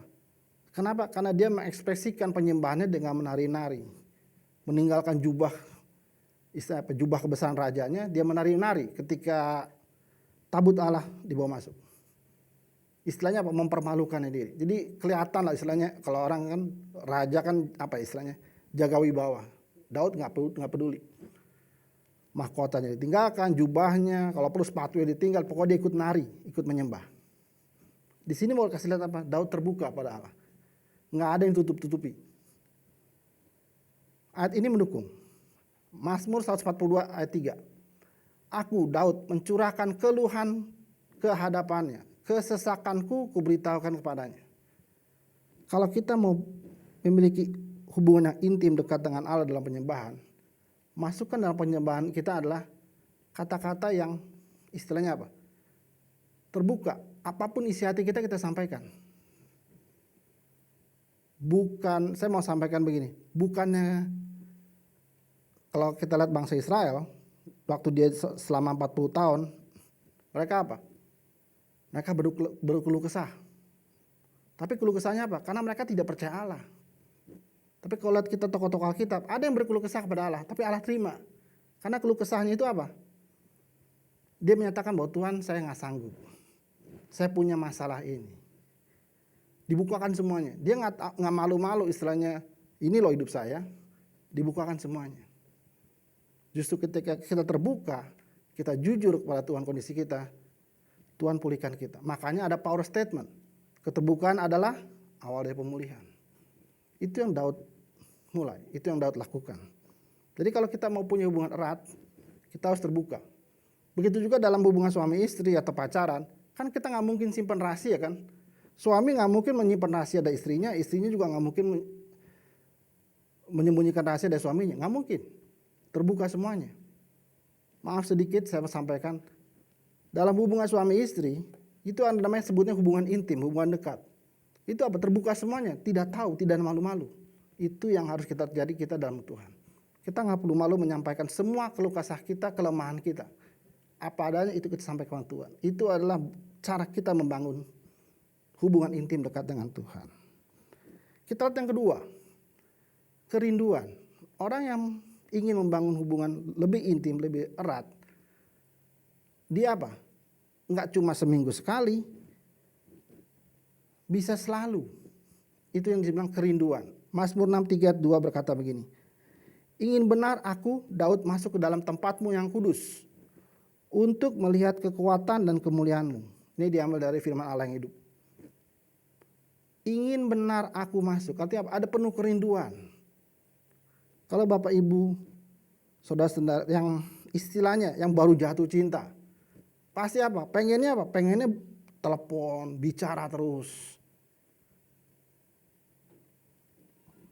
Karena dia mengekspresikan penyembahannya dengan menari-nari. Meninggalkan jubah kebesaran rajanya, dia menari-nari ketika tabut Allah dibawa masuk. Istilahnya apa? Mempermalukan diri. Jadi kelihatan lah istilahnya, kalau orang kan raja kan apa istilahnya, jaga wibawa. Daud nggak peduli. Mahkotanya ditinggalkan, jubahnya, kalau perlu sepatunya ditinggal, pokoknya dia ikut nari, ikut menyembah. Di sini mau kasih lihat apa? Daud terbuka pada Allah. Nggak ada yang tutup-tutupi. Ayat ini mendukung. Mazmur 142 ayat 3. Aku, Daud, mencurahkan keluhan ke hadapannya. Kesesakanku kuberitahukan kepadanya. Kalau kita mau memiliki hubungan yang intim dekat dengan Allah dalam penyembahan, masukkan dalam penyembahan kita adalah kata-kata yang istilahnya apa? Terbuka. Apapun isi hati kita sampaikan. Bukan, saya mau sampaikan begini, bukannya kalau kita lihat bangsa Israel, waktu dia selama 40 tahun, mereka apa? Mereka berkeluh kesah. Tapi keluh kesahnya apa? Karena mereka tidak percaya Allah. Tapi kalau lihat kita tokoh-tokoh Alkitab, ada yang berkeluh kesah kepada Allah, tapi Allah terima. Karena keluh kesahnya itu apa? Dia menyatakan bahwa Tuhan, saya nggak sanggup. Saya punya masalah ini. Dibukakan semuanya. Dia nggak malu-malu istilahnya, ini loh hidup saya. Dibukakan semuanya. Justru ketika kita terbuka, kita jujur kepada Tuhan kondisi kita, Tuhan pulihkan kita. Makanya ada power statement. Keterbukaan adalah awal dari pemulihan. Itu yang Daud mulai, itu yang Daud lakukan. Jadi kalau kita mau punya hubungan erat, kita harus terbuka. Begitu juga dalam hubungan suami istri atau pacaran, kan kita nggak mungkin simpan rahasia kan. Suami nggak mungkin menyimpan rahasia dari istrinya, istrinya juga nggak mungkin menyembunyikan rahasia dari suaminya, nggak mungkin. Terbuka semuanya. Maaf sedikit saya sampaikan, dalam hubungan suami istri, itu namanya sebutnya hubungan intim, hubungan dekat. Itu apa? Terbuka semuanya, tidak tahu, tidak malu-malu. Itu yang harus kita terjadi kita dalam Tuhan. Kita nggak perlu malu menyampaikan semua keluh kesah kita, kelemahan kita. Apa adanya itu kita sampaikan kepada Tuhan. Itu adalah cara kita membangun hubungan intim dekat dengan Tuhan. Kita lihat yang kedua, kerinduan. Orang yang ingin membangun hubungan lebih intim, lebih erat, dia apa? Nggak cuma seminggu sekali, bisa selalu. Itu yang dibilang kerinduan. Mazmur 6:3-2 berkata begini, ingin benar aku, Daud, masuk ke dalam tempatmu yang kudus, untuk melihat kekuatan dan kemuliaanmu. Ini diambil dari firman Allah yang hidup. Ingin benar aku masuk, artinya apa? Ada penuh kerinduan. Kalau Bapak Ibu, saudara-saudara yang istilahnya yang baru jatuh cinta, pasti apa? Pengennya apa? Pengennya telepon, bicara terus.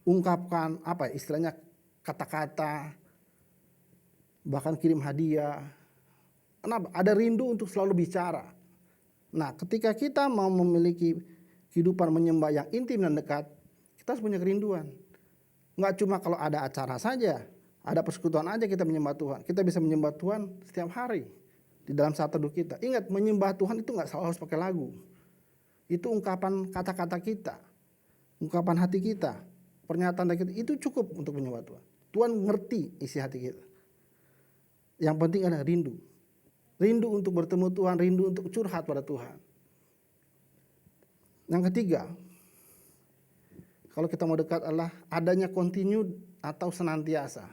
Ungkapkan apa istilahnya kata-kata, bahkan kirim hadiah. Kenapa? Ada rindu untuk selalu bicara. Nah, ketika kita mau memiliki kehidupan menyembah yang intim dan dekat, kita harus punya kerinduan. Nggak cuma kalau ada acara saja, ada persekutuan aja kita menyembah Tuhan. Kita bisa menyembah Tuhan setiap hari di dalam saat teduh kita. Ingat, menyembah Tuhan itu nggak selalu harus pakai lagu. Itu ungkapan kata-kata kita, ungkapan hati kita, pernyataan dari kita, itu cukup untuk menyembah Tuhan. Tuhan ngerti isi hati kita. Yang penting adalah rindu. Rindu untuk bertemu Tuhan, rindu untuk curhat pada Tuhan. Yang ketiga, kalau kita mau dekat adalah adanya continue atau senantiasa.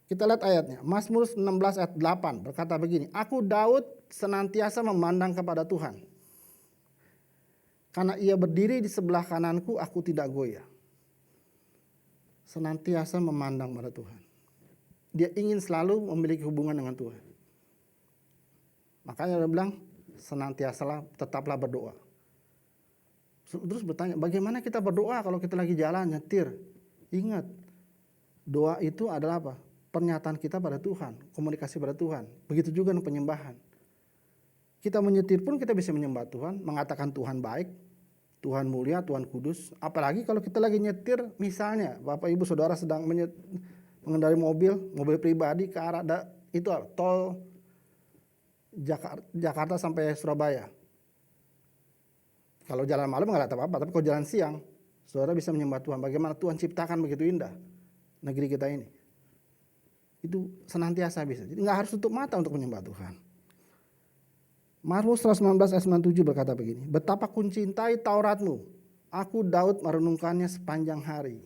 Kita lihat ayatnya, Mazmur 16 ayat 8 berkata begini, aku Daud senantiasa memandang kepada Tuhan. Karena ia berdiri di sebelah kananku, aku tidak goyah. Senantiasa memandang pada Tuhan. Dia ingin selalu memiliki hubungan dengan Tuhan. Makanya dia bilang, senantiasalah, tetaplah berdoa. Terus bertanya, bagaimana kita berdoa kalau kita lagi jalan, nyetir? Ingat, doa itu adalah apa? Pernyataan kita pada Tuhan, komunikasi pada Tuhan. Begitu juga dengan penyembahan. Kita menyetir pun kita bisa menyembah Tuhan, mengatakan Tuhan baik, Tuhan mulia, Tuhan kudus. Apalagi kalau kita lagi nyetir, misalnya Bapak Ibu Saudara sedang mengendarai mobil pribadi ke arah itu tol Jakarta sampai Surabaya. Kalau jalan malam nggak ada apa-apa, tapi kalau jalan siang, saudara bisa menyembah Tuhan. Bagaimana Tuhan ciptakan begitu indah negeri kita ini. Itu senantiasa bisa. Jadi nggak harus tutup mata untuk menyembah Tuhan. Mazmur 119 ayat 97 berkata begini, betapa kuncintai Tauratmu, aku Daud merenungkannya sepanjang hari.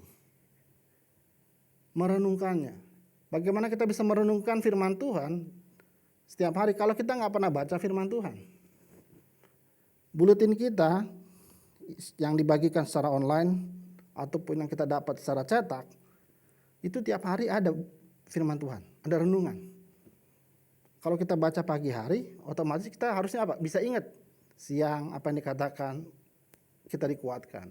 Merenungkannya. Bagaimana kita bisa merenungkan firman Tuhan setiap hari kalau kita nggak pernah baca firman Tuhan? Buletin kita yang dibagikan secara online ataupun yang kita dapat secara cetak, itu tiap hari ada firman Tuhan, ada renungan. Kalau kita baca pagi hari, otomatis kita harusnya apa? Bisa ingat siang apa yang dikatakan, kita dikuatkan.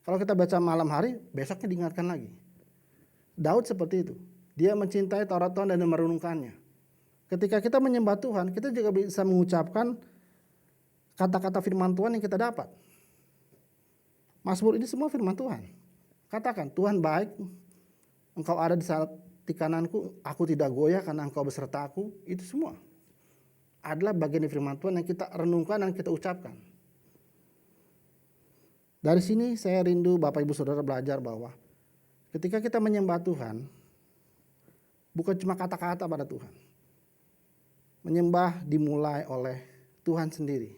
Kalau kita baca malam hari, besoknya diingatkan lagi. Daud seperti itu. Dia mencintai Taurat Tuhan dan merenungkannya. Ketika kita menyembah Tuhan, kita juga bisa mengucapkan kata-kata firman Tuhan yang kita dapat. Mazmur ini semua firman Tuhan. Katakan, Tuhan baik, Engkau ada di kananku, aku tidak goyah karena Engkau beserta aku. Itu semua adalah bagian dari firman Tuhan yang kita renungkan dan kita ucapkan. Dari sini saya rindu Bapak Ibu Saudara belajar bahwa ketika kita menyembah Tuhan, bukan cuma kata-kata pada Tuhan. Menyembah dimulai oleh Tuhan sendiri.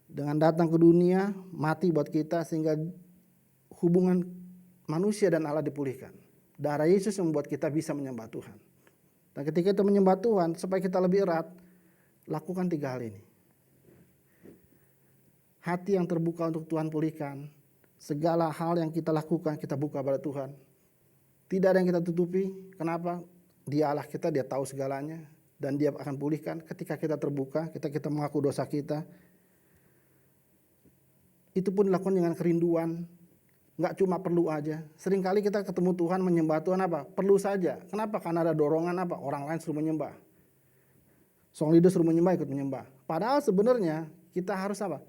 Dengan datang ke dunia, mati buat kita sehingga hubungan manusia dan Allah dipulihkan. Darah Yesus yang membuat kita bisa menyembah Tuhan. Dan ketika kita menyembah Tuhan, supaya kita lebih erat, lakukan 3 hal ini. Hati yang terbuka untuk Tuhan pulihkan. Segala hal yang kita lakukan, kita buka pada Tuhan. Tidak ada yang kita tutupi. Kenapa? Dia Allah kita, Dia tahu segalanya. Dan Dia akan pulihkan ketika kita terbuka, kita mengaku dosa kita. Itu pun dilakukan dengan kerinduan. Nggak cuma perlu aja. Seringkali kita ketemu Tuhan, menyembah Tuhan apa? Perlu saja. Kenapa? Karena ada dorongan apa? Orang lain suruh menyembah. Song leader suruh menyembah, ikut menyembah. Padahal sebenarnya kita harus apa?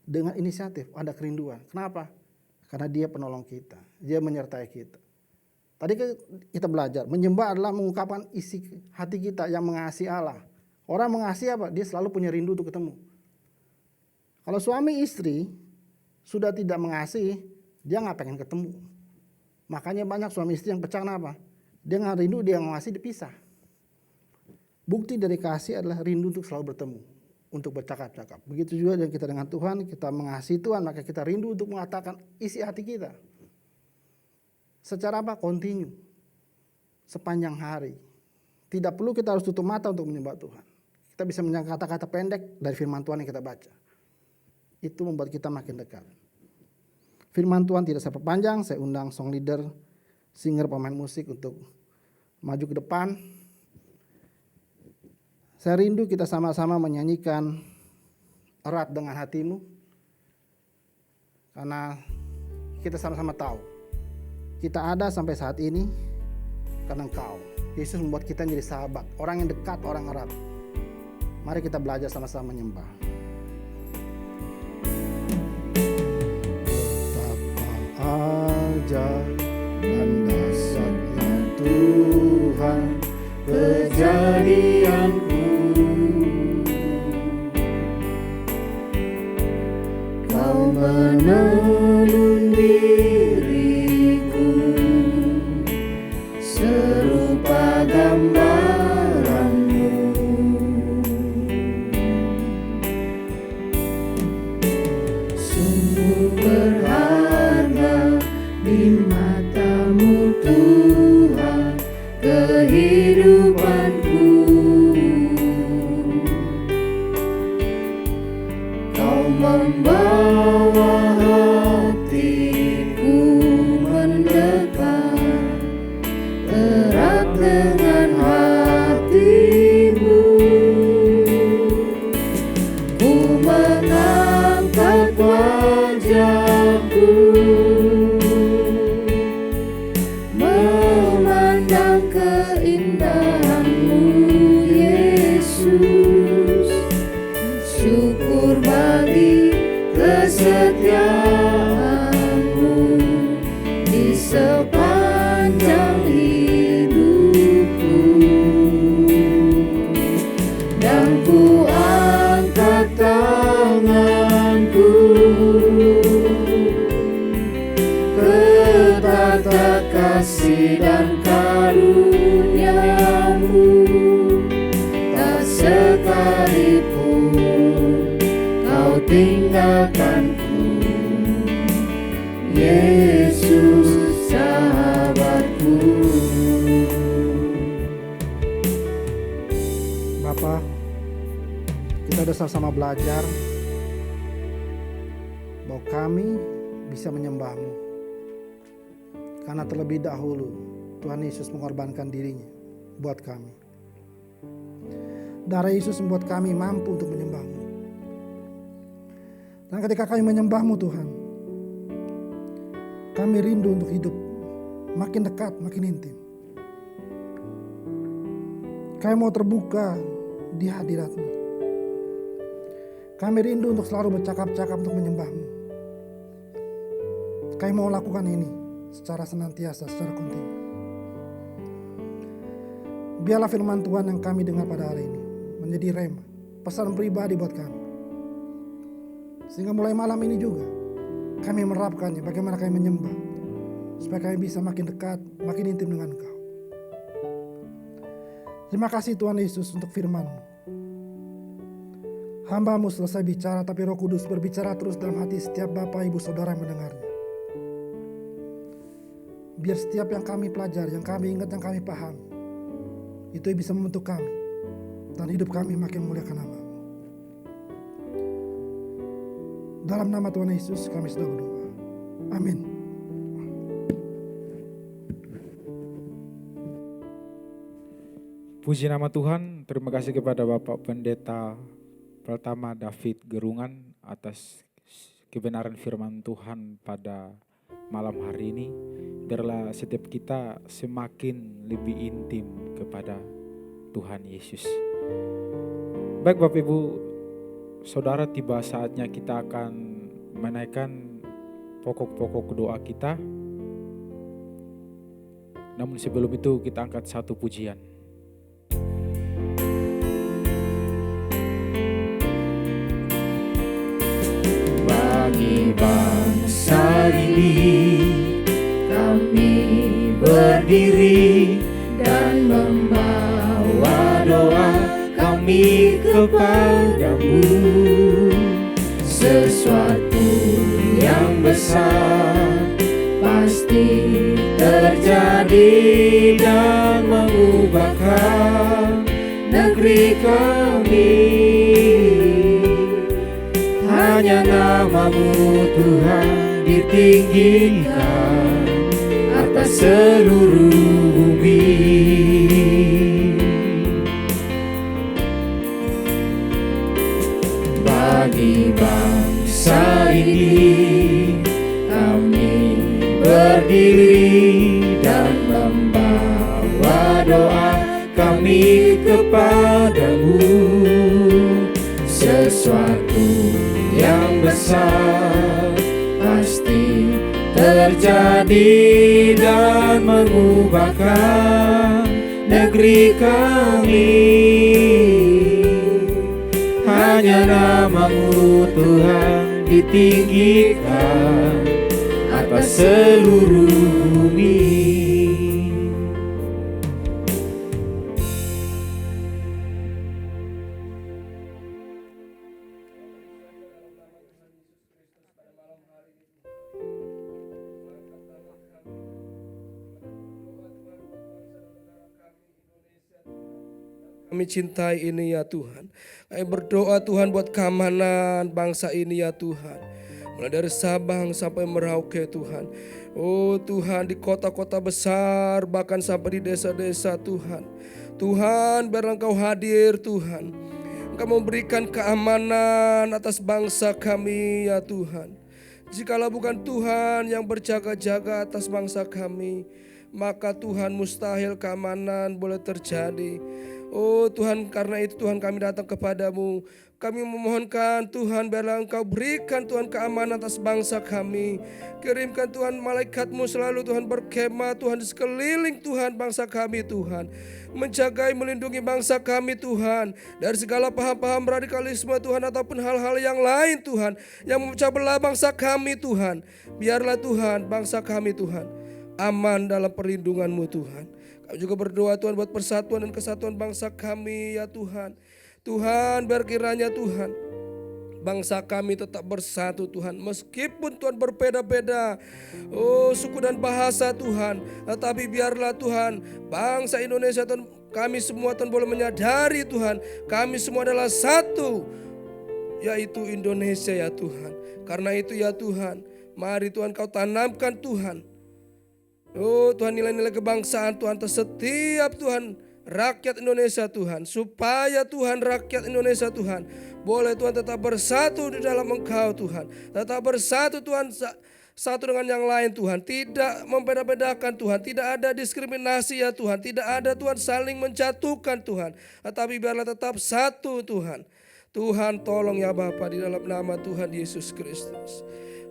Dengan inisiatif, ada kerinduan. Kenapa? Karena Dia penolong kita. Dia menyertai kita. Tadi kita belajar, menyembah adalah mengungkapkan isi hati kita yang mengasihi Allah. Orang mengasihi apa? Dia selalu punya rindu untuk ketemu. Kalau suami istri sudah tidak mengasihi, dia nggak pengen ketemu. Makanya banyak suami istri yang pecah, kenapa? Dia nggak rindu, dia mengasihi, dipisah. Bukti dari kasih adalah rindu untuk selalu bertemu, untuk bercakap-cakap. Begitu juga dengan kita dengan Tuhan, kita mengasihi Tuhan, maka kita rindu untuk mengatakan isi hati kita. Secara apa? Kontinu. Sepanjang hari. Tidak perlu kita harus tutup mata untuk menyembah Tuhan. Kita bisa mendengar kata-kata pendek dari firman Tuhan yang kita baca. Itu membuat kita makin dekat. Firman Tuhan tidak saya perpanjang, saya undang song leader, singer, pemain musik untuk maju ke depan. Saya rindu kita sama-sama menyanyikan erat dengan hatimu. Karena kita sama-sama tahu, kita ada sampai saat ini karena Engkau. Yesus membuat kita menjadi sahabat, orang yang dekat, orang erat. Mari kita belajar sama-sama menyembah. Ajaib dan dahsyatnya Tuhan kejadianku, Kau menelan diriku serupa gambaranmu. Sungguh berharga di mata-Mu Tuhan kehidupanku. Kau membawa hatiku mendekat erat dengan hati-Mu. Ku mengangkat wajahku memandang keindahan-Mu, Yesus. Syukur bagi kesetiaan-Mu di sepanjang hidupku. Dan ku angkat tanganku ke tata kasih dan karunia-Mu. Tak sekalipun Kau tinggalkanku, Yesus sahabatku. Bapa, kita sudah sama-sama belajar bahwa kami bisa menyembah-Mu karena terlebih dahulu Tuhan Yesus mengorbankan dirinya buat kami. Darah Yesus membuat kami mampu untuk menyembah-Mu. Dan ketika kami menyembah-Mu Tuhan, Kami rindu untuk hidup makin dekat, makin intim. Kami mau terbuka di hadirat-Mu. Kami rindu untuk selalu bercakap-cakap untuk menyembah-Mu. Kami mau lakukan ini secara senantiasa, secara kontinu. Biarlah firman Tuhan yang kami dengar pada hari ini menjadi rema, pesan pribadi buat kami. Sehingga mulai malam ini juga kami menerapkannya, bagaimana kami menyembah, supaya kami bisa makin dekat, makin intim dengan Engkau. Terima kasih Tuhan Yesus untuk firman-Mu. Hamba-Mu selesai bicara, tapi Roh Kudus berbicara terus dalam hati setiap Bapak, Ibu, Saudara yang mendengarnya. Biar setiap yang kami pelajari, yang kami ingat, yang kami pahami, itu bisa membentuk kami, dan hidup kami makin memuliakan nama-Mu. Dalam nama Tuhan Yesus kami sudah berdoa. Amin. Puji nama Tuhan, terima kasih kepada Bapak Pendeta Pratama David Gerungan atas kebenaran firman Tuhan pada malam hari ini. Biarlah setiap kita semakin lebih intim kepada Tuhan Yesus. Baik Bapak Ibu Saudara, tiba saatnya kita akan menaikkan pokok-pokok doa kita. Namun sebelum itu kita angkat satu pujian. Bagi bangsa ini kami berdiri dan membawa doa kami kepadamu. Sesuatu yang besar pasti terjadi dan mengubahkan negeri kami. Hanya nama-Mu Tuhan ditinggikan atas seluruh bumi. Bagi bangsa ini kami berdiri dan membawa doa kami kepadamu. Sesuatu yang besar pasti terjadi dan mengubahkan negeri kami. Hanya nama-Mu Tuhan ditinggikan atas seluruh bumi. Kami cintai ini ya Tuhan. Kami berdoa Tuhan buat keamanan bangsa ini ya Tuhan. Mulai dari Sabang sampai Merauke Tuhan. Oh Tuhan, di kota-kota besar bahkan sampai di desa-desa Tuhan. Tuhan, biar Engkau hadir Tuhan. Engkau memberikan keamanan atas bangsa kami ya Tuhan. Jikalau bukan Tuhan yang berjaga-jaga atas bangsa kami, maka Tuhan mustahil keamanan boleh terjadi. Oh Tuhan, karena itu Tuhan kami datang kepadamu. Kami memohonkan Tuhan, biarlah Engkau berikan Tuhan keamanan atas bangsa kami. Kirimkan Tuhan malaikat-Mu selalu Tuhan berkemah Tuhan di sekeliling Tuhan bangsa kami Tuhan. Menjagai, melindungi bangsa kami Tuhan dari segala paham-paham radikalisme Tuhan, ataupun hal-hal yang lain Tuhan yang memecah belah bangsa kami Tuhan. Biarlah Tuhan bangsa kami Tuhan aman dalam perlindungan-Mu Tuhan. Kami juga berdoa Tuhan buat persatuan dan kesatuan bangsa kami ya Tuhan. Tuhan, biar kiranya Tuhan bangsa kami tetap bersatu Tuhan. Meskipun Tuhan berbeda-beda suku dan bahasa Tuhan, tetapi biarlah Tuhan bangsa Indonesia Tuhan, kami semua Tuhan boleh menyadari Tuhan, kami semua adalah satu, yaitu Indonesia ya Tuhan. Karena itu ya Tuhan, mari Tuhan Kau tanamkan Tuhan, Tuhan, nilai-nilai kebangsaan Tuhan atas setiap Tuhan rakyat Indonesia Tuhan, supaya Tuhan rakyat Indonesia Tuhan boleh Tuhan tetap bersatu di dalam Engkau Tuhan, tetap bersatu Tuhan satu dengan yang lain Tuhan. Tidak membeda-bedakan Tuhan. Tidak ada diskriminasi ya Tuhan. Tidak ada Tuhan saling menjatuhkan Tuhan. Tetapi biarlah tetap satu Tuhan. Tuhan tolong ya Bapa di dalam nama Tuhan Yesus Kristus.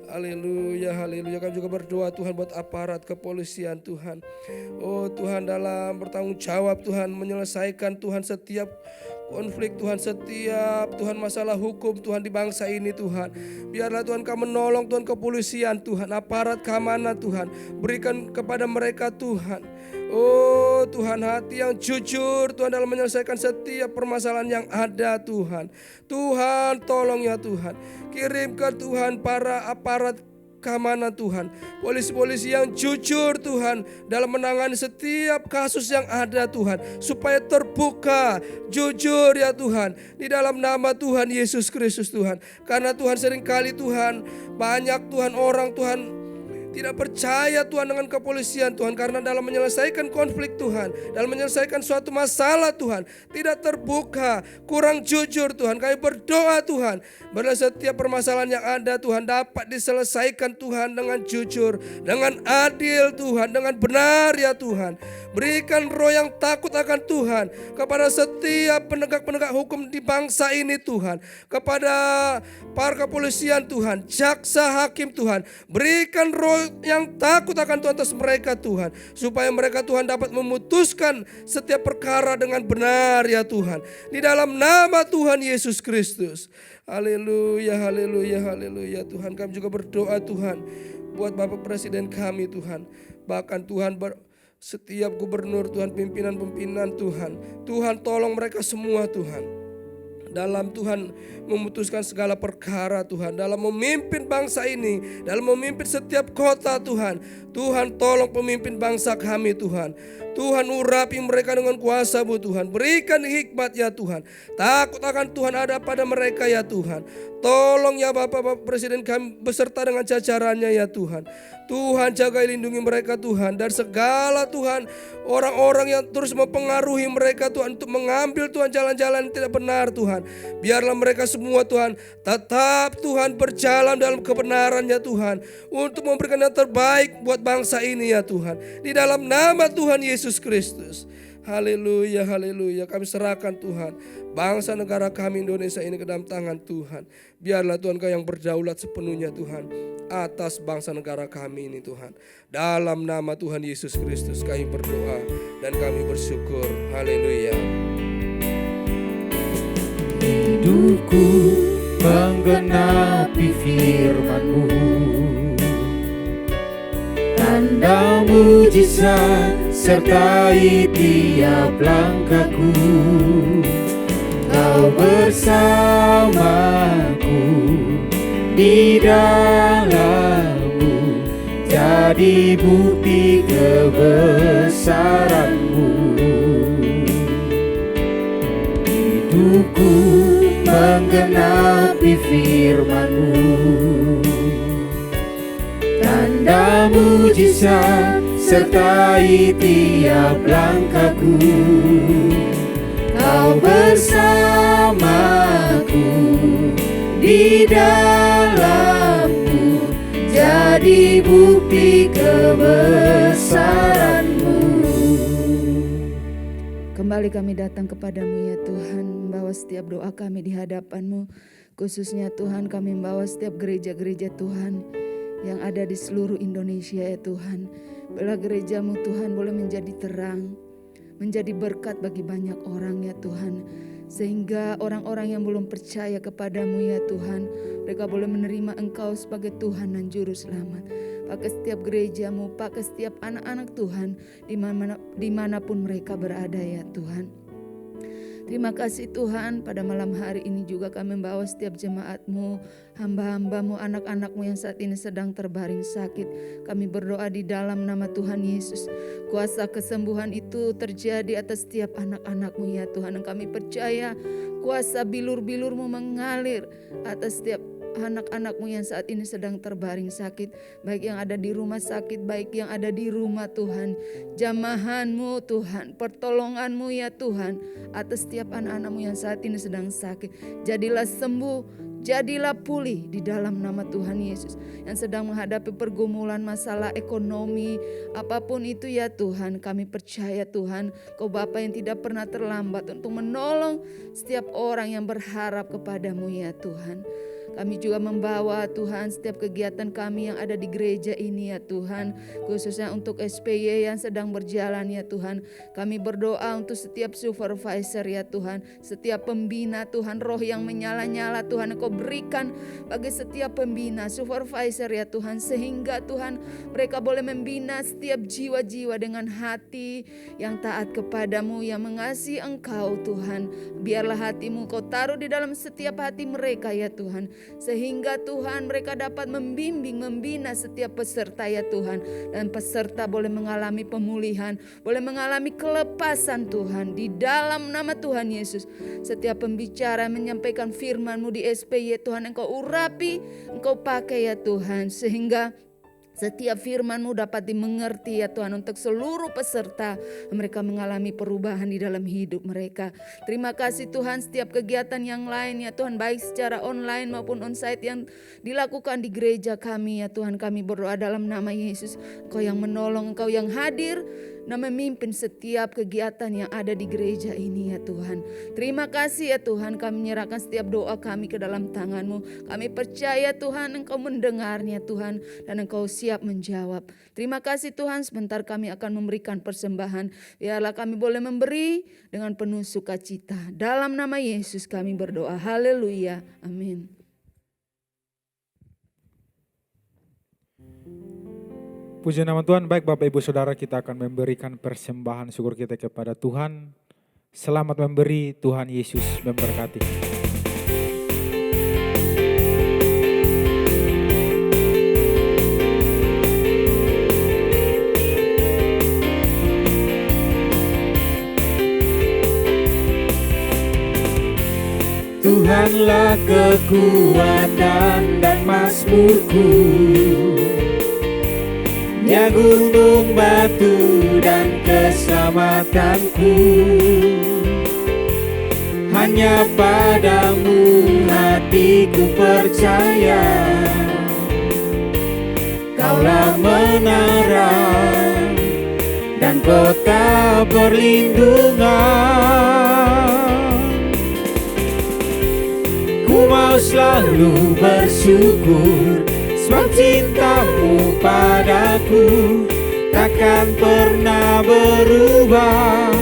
Haleluya, haleluya. Kami juga berdoa Tuhan buat aparat kepolisian Tuhan. Oh Tuhan, dalam bertanggung jawab Tuhan, menyelesaikan Tuhan setiap konflik Tuhan, setiap Tuhan masalah hukum Tuhan di bangsa ini Tuhan. Biarlah Tuhan Kau menolong Tuhan kepolisian Tuhan, aparat keamanan Tuhan. Berikan kepada mereka Tuhan, oh Tuhan, hati yang jujur Tuhan dalam menyelesaikan setiap permasalahan yang ada Tuhan. Tuhan tolong ya Tuhan. Kirimkan Tuhan para aparat keamanan Tuhan, polisi-polisi yang jujur Tuhan dalam menangani setiap kasus yang ada Tuhan, supaya terbuka, jujur ya Tuhan, di dalam nama Tuhan Yesus Kristus Tuhan. Karena Tuhan seringkali Tuhan, banyak Tuhan orang Tuhan tidak percaya Tuhan dengan kepolisian Tuhan, karena dalam menyelesaikan konflik Tuhan, dalam menyelesaikan suatu masalah Tuhan, tidak terbuka, kurang jujur Tuhan. Kami berdoa Tuhan, biarlah setiap permasalahan yang ada Tuhan dapat diselesaikan Tuhan dengan jujur, dengan adil Tuhan, dengan benar ya Tuhan. Berikan roh yang takut akan Tuhan kepada setiap penegak-penegak hukum di bangsa ini Tuhan, kepada para kepolisian Tuhan, jaksa hakim Tuhan. Berikan roh yang takut akan Tuhan atas mereka Tuhan, supaya mereka Tuhan dapat memutuskan setiap perkara dengan benar ya Tuhan, di dalam nama Tuhan Yesus Kristus. Haleluya, haleluya, haleluya Tuhan. Kami juga berdoa Tuhan buat Bapak Presiden kami Tuhan, bahkan Tuhan setiap gubernur Tuhan, pimpinan-pimpinan Tuhan. Tuhan tolong mereka semua Tuhan, dalam Tuhan memutuskan segala perkara Tuhan, dalam memimpin bangsa ini, dalam memimpin setiap kota Tuhan. Tuhan tolong pemimpin bangsa kami Tuhan. Tuhan urapi mereka dengan kuasa-Mu Tuhan. Berikan hikmat ya Tuhan. Takut akan Tuhan ada pada mereka ya Tuhan. Tolong ya Bapak Presiden kami beserta dengan jajarannya ya Tuhan. Tuhan jaga lindungi mereka Tuhan, dan segala Tuhan orang-orang yang terus mempengaruhi mereka Tuhan untuk mengambil Tuhan jalan-jalan yang tidak benar Tuhan. Biarlah mereka semua Tuhan tetap Tuhan berjalan dalam kebenarannya Tuhan, untuk memberikan yang terbaik buat bangsa ini ya Tuhan, di dalam nama Tuhan Yesus Kristus. Haleluya, haleluya. Kami serahkan Tuhan bangsa negara kami Indonesia ini ke dalam tangan Tuhan. Biarlah Tuhan Kau yang berdaulat sepenuhnya Tuhan atas bangsa negara kami ini Tuhan. Dalam nama Tuhan Yesus Kristus kami berdoa dan kami bersyukur. Haleluya. Hidupku menggenapi firman-Mu, tanda mujizat sertai tiap langkahku. Kau bersamaku di dalam-Mu, jadi bukti kebesaran-Mu. Hidupku menggenapi firman-Mu, tanda mujizat sertai tiap langkahku. Kau bersamaku di dalam-Mu, jadi bukti kebesaran-Mu. Kembali kami datang kepadamu ya Tuhan, membawa setiap doa kami di hadapan-Mu. Khususnya Tuhan, kami membawa setiap gereja-gereja Tuhan yang ada di seluruh Indonesia ya Tuhan. Bila gereja-Mu Tuhan boleh menjadi terang, menjadi berkat bagi banyak orang ya Tuhan. Sehingga orang-orang yang belum percaya kepadamu ya Tuhan, mereka boleh menerima Engkau sebagai Tuhan dan Juru Selamat. Pakai setiap gereja-Mu, pakai setiap anak-anak Tuhan, dimanapun mereka berada ya Tuhan. Terima kasih Tuhan, pada malam hari ini juga kami membawa setiap jemaat-Mu, hamba-hamba-Mu, anak-anak-Mu yang saat ini sedang terbaring sakit. Kami berdoa di dalam nama Tuhan Yesus, kuasa kesembuhan itu terjadi atas setiap anak-anak-Mu ya Tuhan. Dan kami percaya kuasa bilur-bilur-Mu mengalir atas setiap anak-anak-Mu yang saat ini sedang terbaring sakit, baik yang ada di rumah sakit, baik yang ada di rumah Tuhan. Jamahan-Mu Tuhan, pertolongan-Mu ya Tuhan atas setiap anak-anak-Mu yang saat ini sedang sakit. Jadilah sembuh, jadilah pulih di dalam nama Tuhan Yesus. Yang sedang menghadapi pergumulan masalah ekonomi, apapun itu ya Tuhan, kami percaya Tuhan, Kau Bapa yang tidak pernah terlambat untuk menolong setiap orang yang berharap kepadamu ya Tuhan. Kami juga membawa Tuhan setiap kegiatan kami yang ada di gereja ini ya Tuhan, khususnya untuk SPY yang sedang berjalan ya Tuhan. Kami berdoa untuk setiap supervisor ya Tuhan, setiap pembina Tuhan, roh yang menyala-nyala Tuhan Engkau berikan bagi setiap pembina, supervisor ya Tuhan, sehingga Tuhan mereka boleh membina setiap jiwa-jiwa dengan hati yang taat kepadamu, yang mengasihi Engkau Tuhan. Biarlah hatimu Kau taruh di dalam setiap hati mereka ya Tuhan, sehingga Tuhan mereka dapat membimbing, membina setiap peserta ya Tuhan. Dan peserta boleh mengalami pemulihan, boleh mengalami kelepasan Tuhan di dalam nama Tuhan Yesus. Setiap pembicara menyampaikan firman-Mu di SPY Tuhan, Engkau urapi, Engkau pakai ya Tuhan, sehingga setiap firman-Mu dapat dimengerti ya Tuhan untuk seluruh peserta. Mereka mengalami perubahan di dalam hidup mereka. Terima kasih Tuhan, setiap kegiatan yang lain ya Tuhan, baik secara online maupun onsite yang dilakukan di gereja kami ya Tuhan. Kami berdoa dalam nama Yesus, Engkau yang menolong, Engkau yang hadir dan memimpin setiap kegiatan yang ada di gereja ini ya Tuhan. Terima kasih ya Tuhan, kami menyerahkan setiap doa kami ke dalam tangan-Mu. Kami percaya Tuhan Engkau mendengarnya Tuhan, dan Engkau siap menjawab. Terima kasih Tuhan, sebentar kami akan memberikan persembahan. Biarlah kami boleh memberi dengan penuh sukacita. Dalam nama Yesus kami berdoa. Haleluya. Amin. Puji nama Tuhan. Baik Bapak Ibu Saudara, kita akan memberikan persembahan syukur kita kepada Tuhan. Selamat memberi, Tuhan Yesus memberkati. Tuhanlah kekuatan dan mazmurku, Dia gunung batu dan keselamatanku. Hanya padamu hatiku percaya, Kaulah menara dan kota perlindungan. Ku mau selalu bersyukur, sebab cinta-Mu padaku takkan pernah berubah.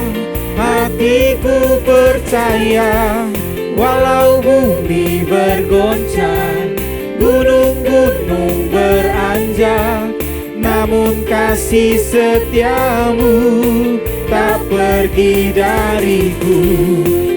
Hatiku percaya, walau bumi bergoncang, gunung-gunung beranjak, namun kasih setia-Mu tak pergi dariku.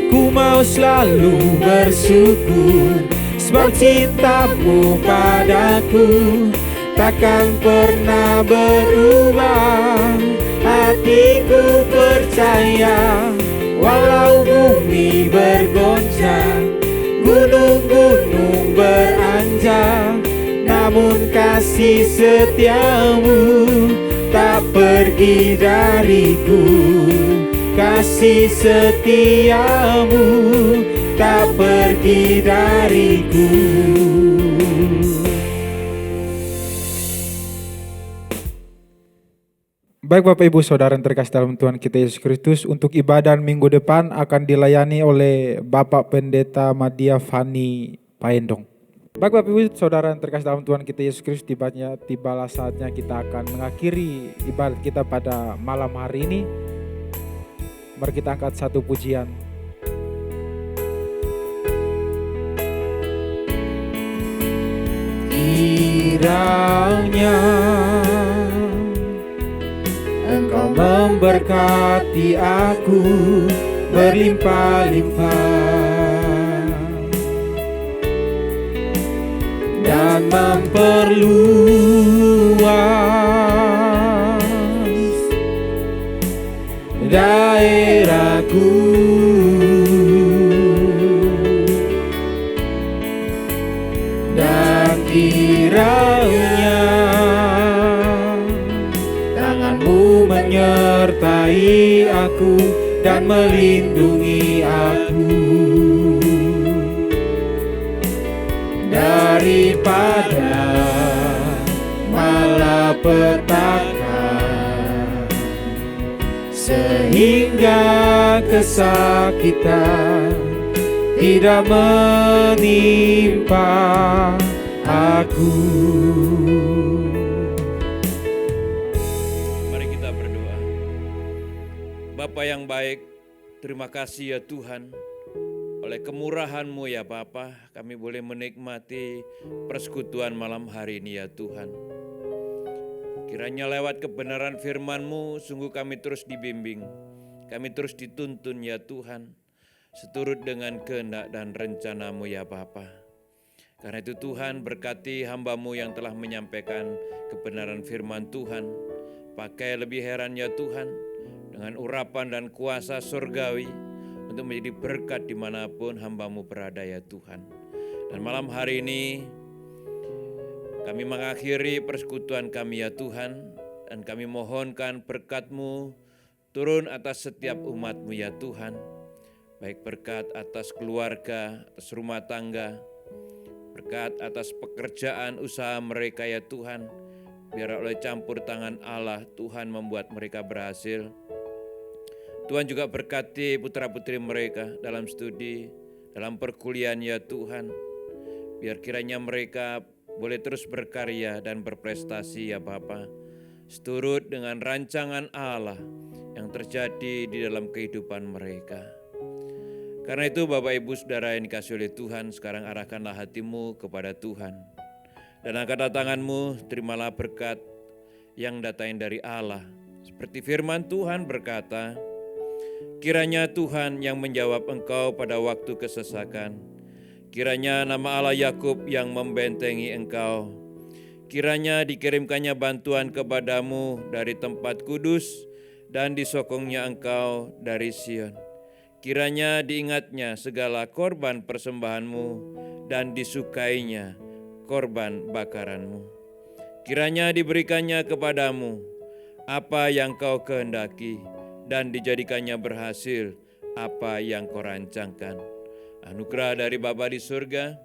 Ku mau selalu bersyukur, sebab cinta-Mu padaku takkan pernah berubah. Hatiku percaya, walau bumi bergoncang, gunung-gunung beranjak, namun kasih setia-Mu tak pergi dariku. Kasih setia-Mu tak pergi dariku. Baik Bapak Ibu Saudara yang terkasih dalam Tuhan kita Yesus Kristus, untuk ibadah minggu depan akan dilayani oleh Bapak Pendeta Madia Fani Paendong. Baik Bapak Ibu Saudara yang terkasih dalam Tuhan kita Yesus Kristus, tibalah saatnya kita akan mengakhiri ibadat kita pada malam hari ini. Mari kita angkat satu pujian. Kiranya Engkau memberkati aku berlimpah-limpah dan memperluas daerahku, dan kiranya tangan-Mu menyertai aku dan melindungi aku. daripada malapetaka, sehingga kesakitan tidak menimpa aku. Mari kita berdoa. Bapa yang baik, terima kasih ya Tuhan. Oleh kemurahan-Mu ya Bapa, kami boleh menikmati persekutuan malam hari ini ya Tuhan. Kiranya lewat kebenaran firman-Mu, sungguh kami terus dibimbing, kami terus dituntun ya Tuhan, seturut dengan kehendak dan rencana-Mu ya Bapa. Karena itu Tuhan, berkati hamba-Mu yang telah menyampaikan kebenaran firman Tuhan. Pakai lebih heran ya Tuhan, dengan urapan dan kuasa surgawi, untuk menjadi berkat dimanapun hamba-Mu berada ya Tuhan. Dan malam hari ini, kami mengakhiri persekutuan kami ya Tuhan, dan kami mohonkan berkat-Mu turun atas setiap umat-Mu ya Tuhan. Baik berkat atas keluarga, atas rumah tangga, berkat atas pekerjaan usaha mereka ya Tuhan. Biar oleh campur tangan Allah, Tuhan membuat mereka berhasil. Tuhan juga berkati putra-putri mereka dalam studi, dalam perkuliahan ya Tuhan. Biar kiranya mereka boleh terus berkarya dan berprestasi ya Bapa, seturut dengan rancangan Allah yang terjadi di dalam kehidupan mereka. Karena itu Bapak Ibu Saudara yang dikasihi oleh Tuhan, sekarang arahkanlah hatimu kepada Tuhan. Dan angkat tanganmu, terimalah berkat yang datang dari Allah. Seperti firman Tuhan berkata, kiranya Tuhan yang menjawab engkau pada waktu kesesakan. Kiranya nama Allah Yakub yang membentengi engkau. Kiranya dikirimkannya bantuan kepadamu dari tempat kudus dan disokongnya engkau dari Sion. Kiranya diingatnya segala korban persembahanmu dan disukainya korban bakaranmu. Kiranya diberikannya kepadamu apa yang kau kehendaki, dan dijadikannya berhasil apa yang kau rancangkan. Anugerah dari Bapa di surga,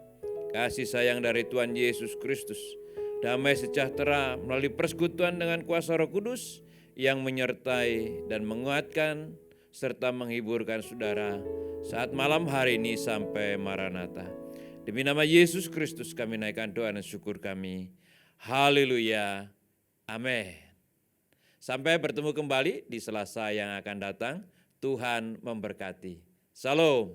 kasih sayang dari Tuhan Yesus Kristus, damai sejahtera melalui persekutuan dengan kuasa Roh Kudus yang menyertai dan menguatkan serta menghiburkan saudara saat malam hari ini sampai Maranatha. Demi nama Yesus Kristus kami naikkan doa dan syukur kami. Haleluya. Amin. Sampai bertemu kembali di Selasa yang akan datang. Tuhan memberkati. Salam.